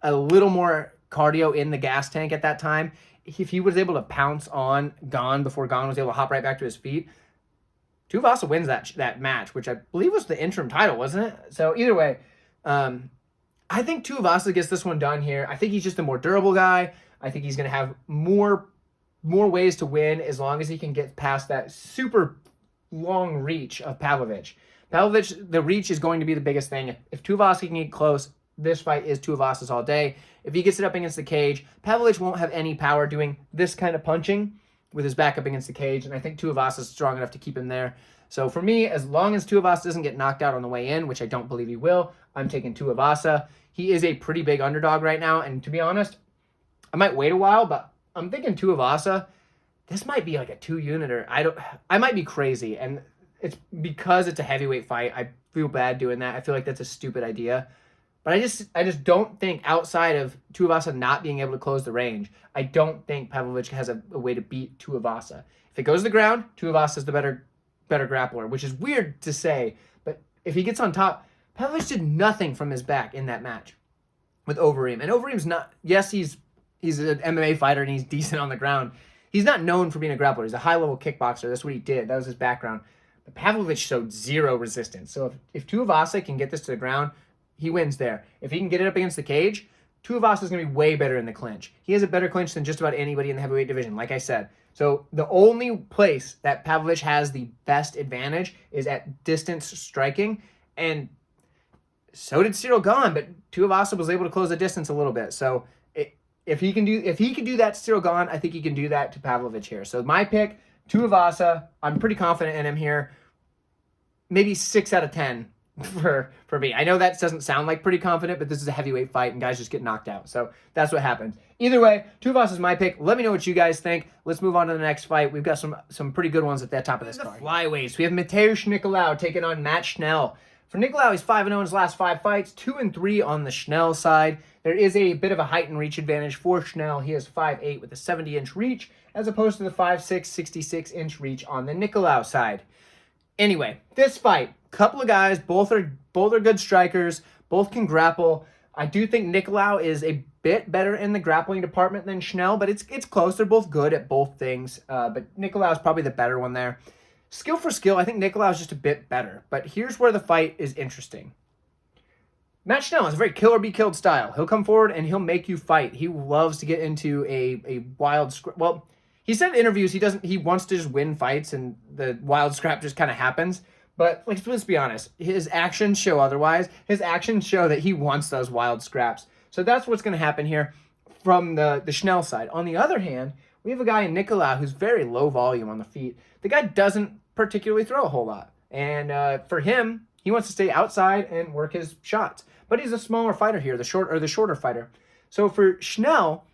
A: a little more cardio in the gas tank at that time, if he was able to pounce on Gane before Gane was able to hop right back to his feet, Tuivasa wins that match, which I believe was the interim title, wasn't it? So either way, I think Tuivasa gets this one done here. I think he's just a more durable guy. I think he's going to have more ways to win as long as he can get past that super long reach of Pavlovich. The reach is going to be the biggest thing. If Tuivasa can get close, this fight is Tuivasa's all day. If he gets it up against the cage, Pavlovich won't have any power doing this kind of punching. with his back up against the cage, and I think Tuivasa is strong enough to keep him there. So for me, as long as Tuivasa doesn't get knocked out on the way in, which I don't believe he will, I'm taking Tuivasa. He is a pretty big underdog right now, and to be honest, I might wait a while, but I'm thinking Tuivasa. This might be like a 2-uniter. I might be crazy, and it's because it's a heavyweight fight. I feel bad doing that. I feel like that's a stupid idea. But I just don't think, outside of Tuivasa not being able to close the range, I don't think Pavlovich has a way to beat Tuivasa. If it goes to the ground, Tuivasa is the better grappler, which is weird to say, but if he gets on top, Pavlovich did nothing from his back in that match with Overeem. And Overeem's not, yes, he's an MMA fighter and he's decent on the ground. He's not known for being a grappler. He's a high-level kickboxer. That's what he did. That was his background. But Pavlovich showed zero resistance. So if Tuivasa can get this to the ground, he wins there. If he can get it up against the cage, Tuivasa is going to be way better in the clinch. He has a better clinch than just about anybody in the heavyweight division, like I said. So the only place that Pavlovich has the best advantage is at distance striking, and so did Cyril Gahn, but Tuivasa was able to close the distance a little bit. So if he can do that to Cyril Gahn, I think he can do that to Pavlovich here. So my pick, Tuivasa. I'm pretty confident in him here. Maybe 6 out of 10 for me. I know that doesn't sound like pretty confident, but this is a heavyweight fight and guys just get knocked out. So that's what happens. Either way, Tuivasa is my pick. Let me know what you guys think. Let's move on to the next fight. We've got some pretty good ones at the top of this card. Flyweights. We have Mateusz Nicolau taking on Matt Schnell. For Nicolau, he's 5-0 in his last 5 fights, 2-3 on the Schnell side. There is a bit of a height and reach advantage for Schnell. He is 5'8" with a 70-inch reach, as opposed to the 5'6", 66-inch reach on the Nicolau side. Anyway, this fight, couple of guys, both are good strikers, both can grapple. I do think Nicolau is a bit better in the grappling department than Schnell, but it's close. They're both good at both things, but Nicolau is probably the better one there. Skill for skill, I think Nicolau is just a bit better, but here's where the fight is interesting. Matt Schnell has a very kill or be killed style. He'll come forward and he'll make you fight. He loves to get into a wild scrap. Well, he said in interviews he wants to just win fights and the wild scrap just kind of happens. But let's be honest, his actions show otherwise. His actions show that he wants those wild scraps. So that's what's going to happen here from the Schnell side. On the other hand, we have a guy in Nicolau who's very low volume on the feet. The guy doesn't particularly throw a whole lot. And for him, he wants to stay outside and work his shots. But he's a smaller fighter here, the shorter fighter. So for Schnell,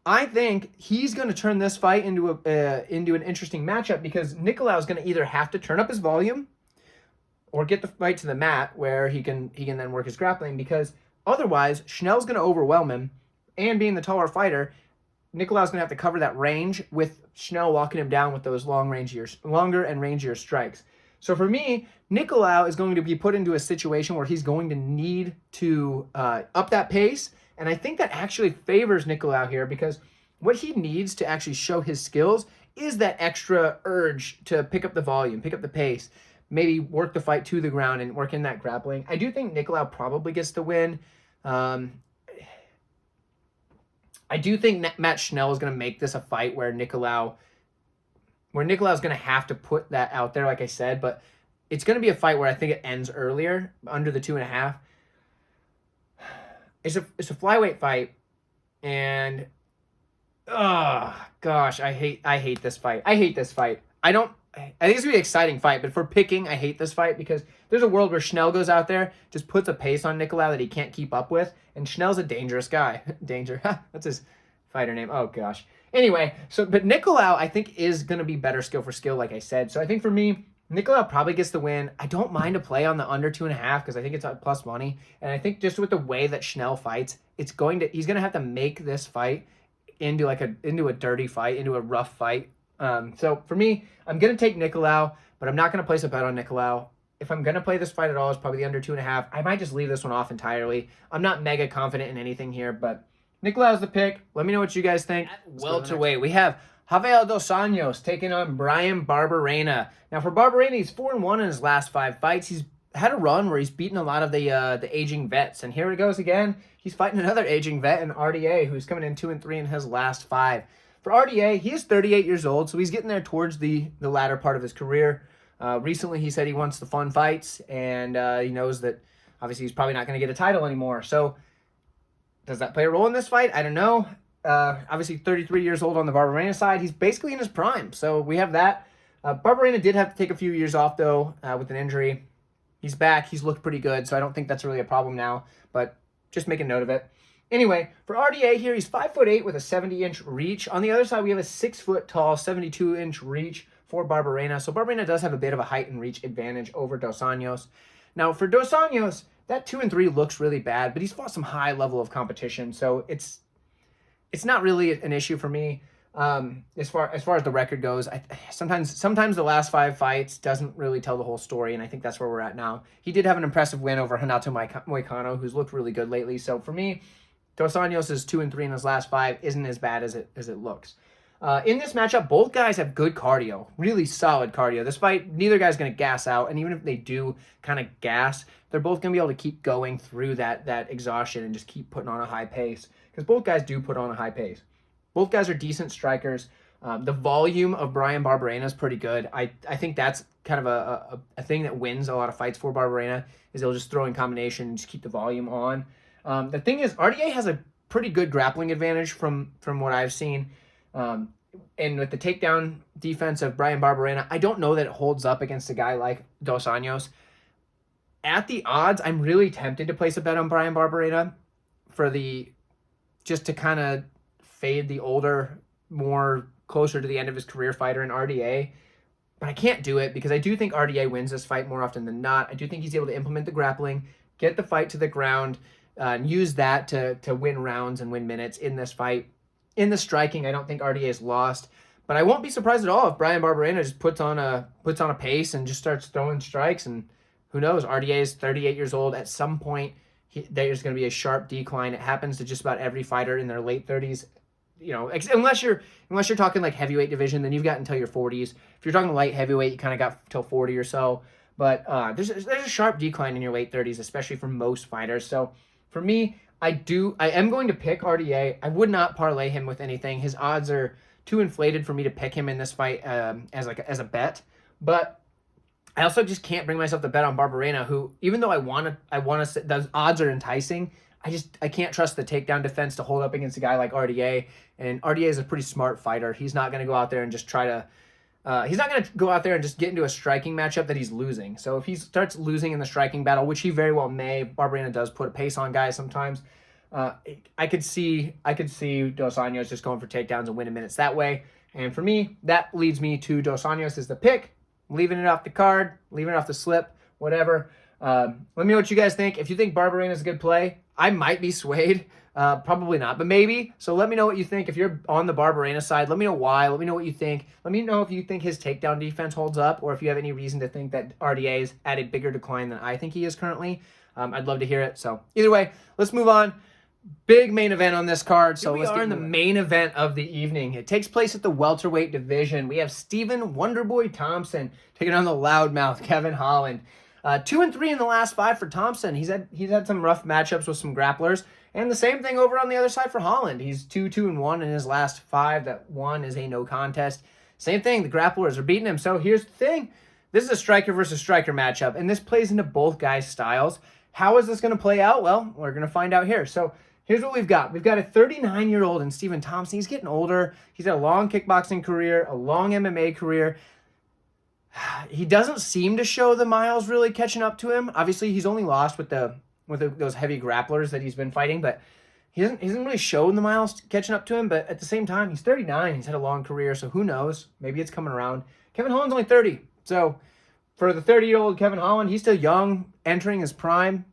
A: I think he's going to turn this fight into an interesting matchup because Nicolau is going to either have to turn up his volume or get the fight to the mat where he can then work his grappling, because otherwise Schnell's going to overwhelm him, and being the taller fighter, Nicolau's going to have to cover that range with Schnell walking him down with those longer and rangier strikes. So for me, Nicolau is going to be put into a situation where he's going to need to up that pace, and I think that actually favors Nicolau here, because what he needs to actually show his skills is that extra urge to pick up the volume, pick up the pace, maybe work the fight to the ground and work in that grappling. I do think Nicolau probably gets the win. I do think Matt Schnell is going to make this a fight where Nicolau is going to have to put that out there, like I said, but it's going to be a fight where I think it ends earlier, under the 2.5. It's a flyweight fight, and gosh, I hate this fight. I think it's going to be an exciting fight, but for picking, I hate this fight because there's a world where Schnell goes out there, just puts a pace on Nicolau that he can't keep up with, and Schnell's a dangerous guy. Danger. That's his fighter name. Oh, gosh. Anyway, but Nicolau, I think, is going to be better skill for skill, like I said. So I think for me, Nicolau probably gets the win. I don't mind a play on the under 2.5 because I think it's plus money. And I think just with the way that Schnell fights, he's going to have to make this fight into a dirty fight, into a rough fight. So for me, I'm going to take Nicolau, but I'm not going to place a bet on Nicolau. If I'm going to play this fight at all, it's probably the under 2.5. I might just leave this one off entirely. I'm not mega confident in anything here, but Nicolau's the pick. Let me know what you guys think. Welterweight, we have Rafael Dos Anjos taking on Brian Barberena. Now for Barberena, he's 4-1 in his last 5 fights. He's had a run where he's beaten a lot of the aging vets. And here it goes again. He's fighting another aging vet in RDA, who's coming in 2-3 in his last 5. For RDA, he is 38 years old, so he's getting there towards the latter part of his career. Recently, he said he wants the fun fights, and he knows that obviously he's probably not going to get a title anymore. So does that play a role in this fight? I don't know. Obviously 33 years old on the Barberena side. He's basically in his prime. So we have that. Barberena did have to take a few years off, though, with an injury. He's back. He's looked pretty good, so I don't think that's really a problem now, but just make a note of it. Anyway, for RDA here, he's 5'8" with a 70-inch reach. On the other side, we have a 6-foot-tall, 72-inch reach for Barberena. So Barberena does have a bit of a height and reach advantage over Dos Anjos. Now, for Dos Anjos, that 2-3 looks really bad, but he's fought some high level of competition, so it's not really an issue for me. As far as the record goes, sometimes the last 5 fights doesn't really tell the whole story, and I think that's where we're at now. He did have an impressive win over Renato Moicano, who's looked really good lately. So for me, Dos Anjos' 2-3 in his last 5 isn't as bad as it looks. In this matchup, both guys have good cardio, really solid cardio. This fight, neither guy's going to gas out, and even if they do kind of gas, they're both going to be able to keep going through that exhaustion and just keep putting on a high pace, because both guys do put on a high pace. Both guys are decent strikers. The volume of Bryan Barberena is pretty good. I think that's kind of a thing that wins a lot of fights for Barberena, is they'll just throw in combination and just keep the volume on. The thing is, RDA has a pretty good grappling advantage from what I've seen. And with the takedown defense of Bryan Barberena, I don't know that it holds up against a guy like Dos Anjos. At the odds, I'm really tempted to place a bet on Bryan Barberena just to kind of fade the older, more closer to the end of his career fighter in RDA. But I can't do it because I do think RDA wins this fight more often than not. I do think he's able to implement the grappling, get the fight to the ground, and use that to win rounds and win minutes in this fight. In the striking, I don't think RDA is lost, but I won't be surprised at all if Bryan Barberena just puts on a pace and just starts throwing strikes. And who knows? RDA is 38 years old. At some point, there's going to be a sharp decline. It happens to just about every fighter in their late 30s. You know, unless you're talking like heavyweight division, then you've got until your 40s. If you're talking light heavyweight, you kind of got till 40 or so. But there's a sharp decline in your late 30s, especially for most fighters. So for me, I am going to pick RDA. I would not parlay him with anything. His odds are too inflated for me to pick him in this fight as a bet. But I also just can't bring myself to bet on Barberena, who, even though I want to, those odds are enticing. I can't trust the takedown defense to hold up against a guy like RDA. And RDA is a pretty smart fighter. He's not going to go out there and just try to. He's not going to go out there and just get into a striking matchup that he's losing. So if he starts losing in the striking battle, which he very well may, Barberena does put a pace on guys sometimes. I could see Dos Anjos just going for takedowns and winning minutes that way. And for me, that leads me to Dos Anjos as the pick. Leaving it off the card, leaving it off the slip, whatever. Let me know what you guys think. If you think Barberena is a good play, I might be swayed. Probably not, but maybe. So let me know what you think. If you're on the Barberena side, let me know why. Let me know what you think. Let me know if you think his takedown defense holds up, or if you have any reason to think that RDA is at a bigger decline than I think he is currently. I'd love to hear it. So either way, let's move on. Big main event on this card. So we are in the main event of the evening. It takes place at the welterweight division. We have Stephen Wonderboy Thompson taking on the loudmouth Kevin Holland. 2-3 in the last 5 for Thompson. He's had some rough matchups with some grapplers. And the same thing over on the other side for Holland. He's 2-1 in his last 5. That one is a no contest. Same thing. The grapplers are beating him. So here's the thing. This is a striker versus striker matchup, and this plays into both guys' styles. How is this going to play out? Well, we're going to find out here. So here's what we've got. We've got a 39-year-old in Stephen Thompson. He's getting older. He's had a long kickboxing career, a long MMA career. He doesn't seem to show the miles really catching up to him. Obviously, he's only lost with those heavy grapplers that he's been fighting, but he hasn't really shown the miles catching up to him. But at the same time, he's 39. He's had a long career, so who knows? Maybe it's coming around. Kevin Holland's only 30. So for the 30-year-old Kevin Holland, he's still young, entering his prime.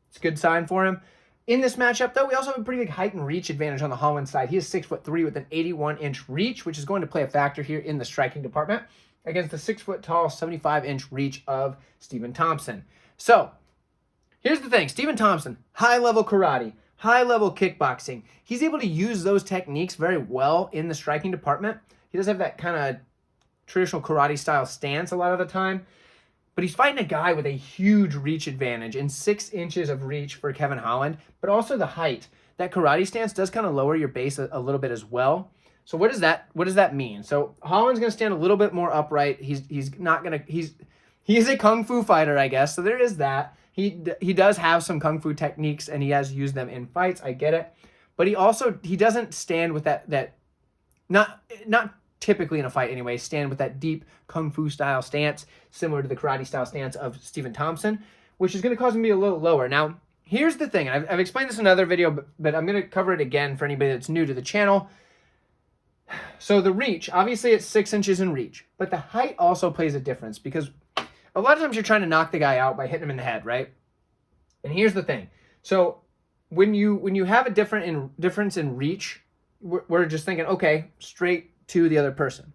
A: It's a good sign for him. In this matchup, though, we also have a pretty big height and reach advantage on the Holland side. He is 6'3" with an 81-inch reach, which is going to play a factor here in the striking department against the 6-foot-tall, 75-inch reach of Stephen Thompson. So here's the thing. Stephen Thompson, high-level karate, high-level kickboxing. He's able to use those techniques very well in the striking department. He does have that kind of traditional karate-style stance a lot of the time. But he's fighting a guy with a huge reach advantage and 6 inches of reach for Kevin Holland, but also the height. That karate stance does kind of lower your base a little bit as well. So what does that mean? So Holland's going to stand a little bit more upright. He is a kung fu fighter, I guess. So there is that. He does have some kung fu techniques and he has used them in fights. I get it. but he doesn't stand with that not typically in a fight anyway, stand with that deep kung fu style stance, similar to the karate style stance of Stephen Thompson, which is going to cause him to be a little lower. Now, here's the thing. I've explained this in another video, but I'm going to cover it again for anybody that's new to the channel. So the reach, obviously it's 6 inches in reach, but the height also plays a difference because a lot of times you're trying to knock the guy out by hitting him in the head, right? And here's the thing. So when you have a difference in reach, we're just thinking, okay, straight to the other person.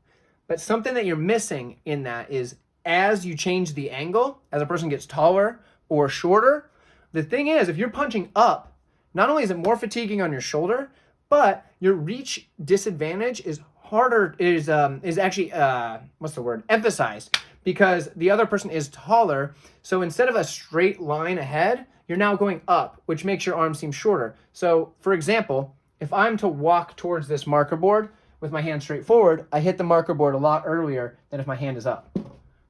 A: But something that you're missing in that is as you change the angle, as a person gets taller or shorter, the thing is, if you're punching up, not only is it more fatiguing on your shoulder, but your reach disadvantage is actually emphasized because the other person is taller. So instead of a straight line ahead, you're now going up, which makes your arm seem shorter. So for example, if I'm to walk towards this marker board with my hand straight forward, I hit the marker board a lot earlier than if my hand is up.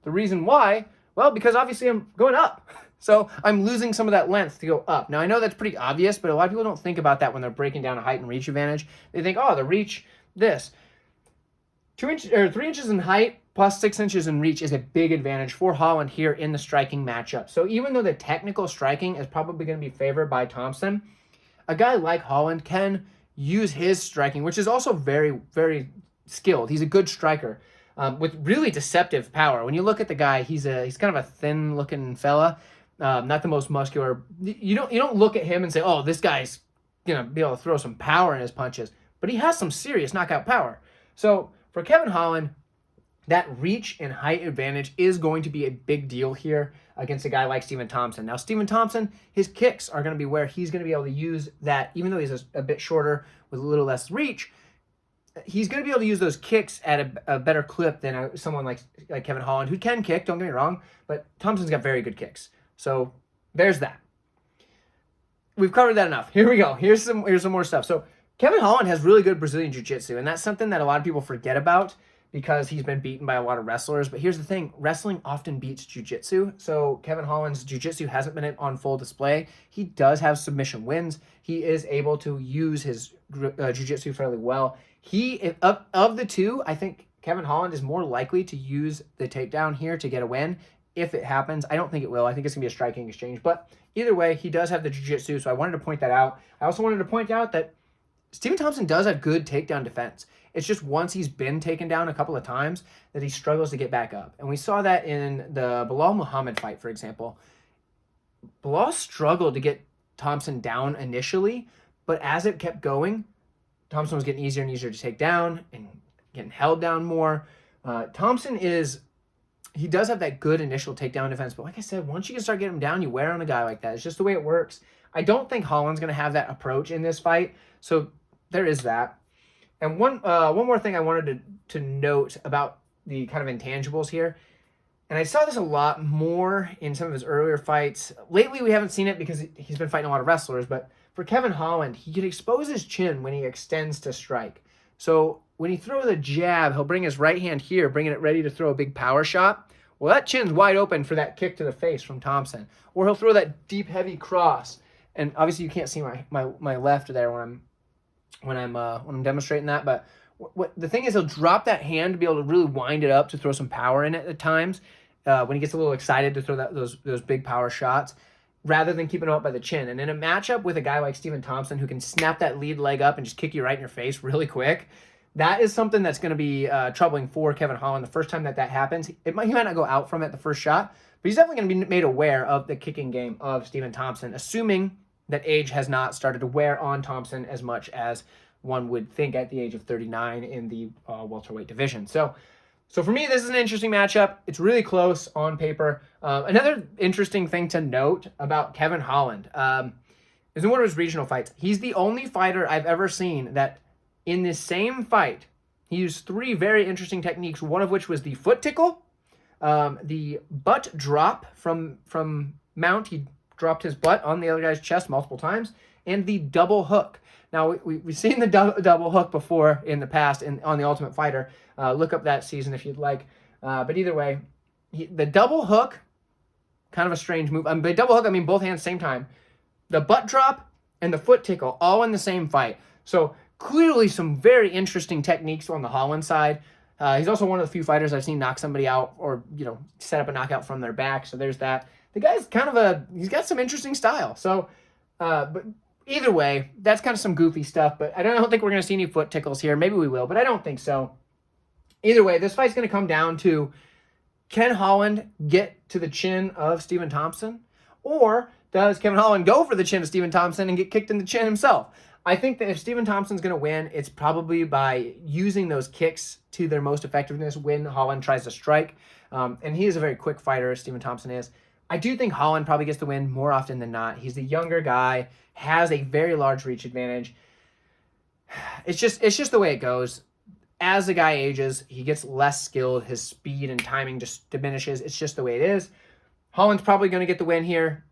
A: The reason why? Well, because obviously I'm going up. So I'm losing some of that length to go up. Now, I know that's pretty obvious, but a lot of people don't think about that when they're breaking down a height and reach advantage. They think, oh, the reach, this. 3 inches in height plus 6 inches in reach is a big advantage for Holland here in the striking matchup. So even though the technical striking is probably going to be favored by Thompson, a guy like Holland can use his striking, which is also very, very skilled. He's a good striker with really deceptive power. When you look at the guy, he's kind of a thin-looking fella, not the most muscular. You don't look at him and say, oh, this guy's gonna be able to throw some power in his punches, but he has some serious knockout power. So for Kevin Holland, that reach and height advantage is going to be a big deal here against a guy like Stephen Thompson. Now, Stephen Thompson, his kicks are going to be where he's going to be able to use that, even though he's a bit shorter with a little less reach, he's going to be able to use those kicks at a better clip than someone like Kevin Holland, who can kick, don't get me wrong, but Thompson's got very good kicks. So there's that. We've covered that enough. Here we go. Here's some more stuff. So Kevin Holland has really good Brazilian Jiu-Jitsu, and that's something that a lot of people forget about because he's been beaten by a lot of wrestlers. But here's the thing. Wrestling often beats Jiu-Jitsu. So Kevin Holland's Jiu-Jitsu hasn't been on full display. He does have submission wins. He is able to use his Jiu-Jitsu fairly well. Of the two, I think Kevin Holland is more likely to use the takedown here to get a win. If it happens, I don't think it will. I think it's going to be a striking exchange. But either way, he does have the Jiu-Jitsu, so I wanted to point that out. I also wanted to point out that Stephen Thompson does have good takedown defense. It's just once he's been taken down a couple of times that he struggles to get back up. And we saw that in the Belal Muhammad fight, for example. Belal struggled to get Thompson down initially, but as it kept going, Thompson was getting easier and easier to take down and getting held down more. Thompson he does have that good initial takedown defense, but like I said, once you can start getting him down, you wear on a guy like that. It's just the way it works. I don't think Holland's going to have that approach in this fight, so there is that. And one more thing I wanted to note about the kind of intangibles here, and I saw this a lot more in some of his earlier fights. Lately, we haven't seen it because he's been fighting a lot of wrestlers, but for Kevin Holland, he can expose his chin when he extends to strike. So when he throws a jab, he'll bring his right hand here, bringing it ready to throw a big power shot. Well, that chin's wide open for that kick to the face from Thompson. Or he'll throw that deep, heavy cross. And obviously you can't see my left there when I'm demonstrating that. But what the thing is, he'll drop that hand to be able to really wind it up to throw some power in it at times when he gets a little excited to throw those big power shots, rather than keeping it up by the chin. And in a matchup with a guy like Stephen Thompson who can snap that lead leg up and just kick you right in your face really quick, that is something that's going to be troubling for Kevin Holland the first time that happens. He might not go out from it the first shot, but he's definitely going to be made aware of the kicking game of Stephen Thompson, assuming that age has not started to wear on Thompson as much as one would think at the age of 39 in the welterweight division. So for me, this is an interesting matchup. It's really close on paper. Another interesting thing to note about Kevin Holland is in one of his regional fights. He's the only fighter I've ever seen that in this same fight, he used 3 very interesting techniques, one of which was the foot tickle, the butt drop from mount. He dropped his butt on the other guy's chest multiple times, and the double hook. Now, we've seen the double hook before in the past on The Ultimate Fighter. Look up that season if you'd like. But either way, the double hook, kind of a strange move. By double hook, I mean both hands same time. The butt drop, and the foot tickle all in the same fight. So clearly some very interesting techniques on the Holland side. He's also one of the few fighters I've seen knock somebody out or, set up a knockout from their back. So there's that. The guy's he's got some interesting style. So, but either way, that's kind of some goofy stuff. But I don't think we're going to see any foot tickles here. Maybe we will, but I don't think so. Either way, this fight's going to come down to, can Holland get to the chin of Stephen Thompson? Or does Kevin Holland go for the chin of Stephen Thompson and get kicked in the chin himself? I think that if Stephen Thompson's going to win, it's probably by using those kicks to their most effectiveness when Holland tries to strike. And he is a very quick fighter, as Stephen Thompson is. I do think Holland probably gets the win more often than not. He's the younger guy, has a very large reach advantage. It's just the way it goes. As the guy ages, he gets less skilled. His speed and timing just diminishes. It's just the way it is. Holland's probably going to get the win here.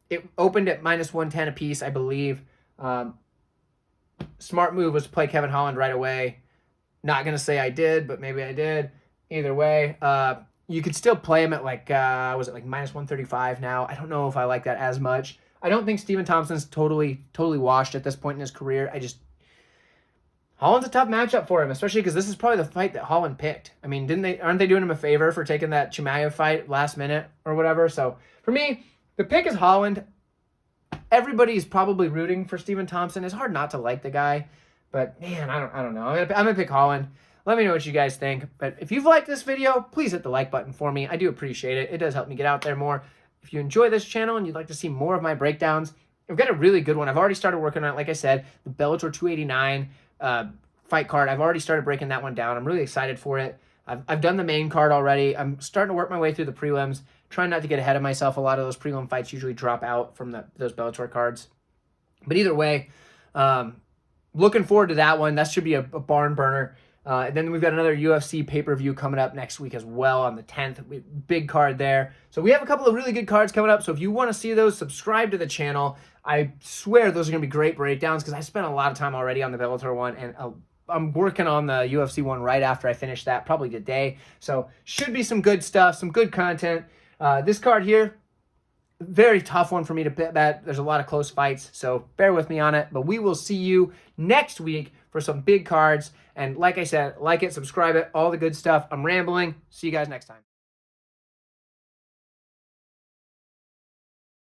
A: It opened at -110 apiece, I believe. Smart move was to play Kevin Holland right away. Not going to say I did, but maybe I did. Either way, you could still play him at -135 now. I don't know if I like that as much. I don't think Stephen Thompson's totally washed at this point in his career. Holland's a tough matchup for him, especially because this is probably the fight that Holland picked. I mean, aren't they doing him a favor for taking that Chimaev fight last minute or whatever? So for me, the pick is Holland. Everybody's probably rooting for Stephen Thompson. It's hard not to like the guy, but man, I don't know. I'm gonna pick Holland. Let me know what you guys think. But if you've liked this video, please hit the like button for me. I do appreciate it. It does help me get out there more. If you enjoy this channel and you'd like to see more of my breakdowns, I've got a really good one. I've already started working on it. Like I said, the Bellator 289 fight card. I've already started breaking that one down. I'm really excited for it. I've done the main card already. I'm starting to work my way through the prelims. Trying not to get ahead of myself. A lot of those prelim fights usually drop out from those Bellator cards. But either way, looking forward to that one. That should be a barn burner. And then we've got another UFC pay-per-view coming up next week as well on the 10th. Big card there. So we have a couple of really good cards coming up. So if you want to see those, subscribe to the channel. I swear those are going to be great breakdowns because I spent a lot of time already on the Bellator one. And I'm working on the UFC one right after I finish that, probably today. So should be some good stuff, some good content. This card here, very tough one for me to bet. There's a lot of close fights, so bear with me on it. But we will see you next week for some big cards. And like I said, like it, subscribe it, all the good stuff. I'm rambling. See you guys next time.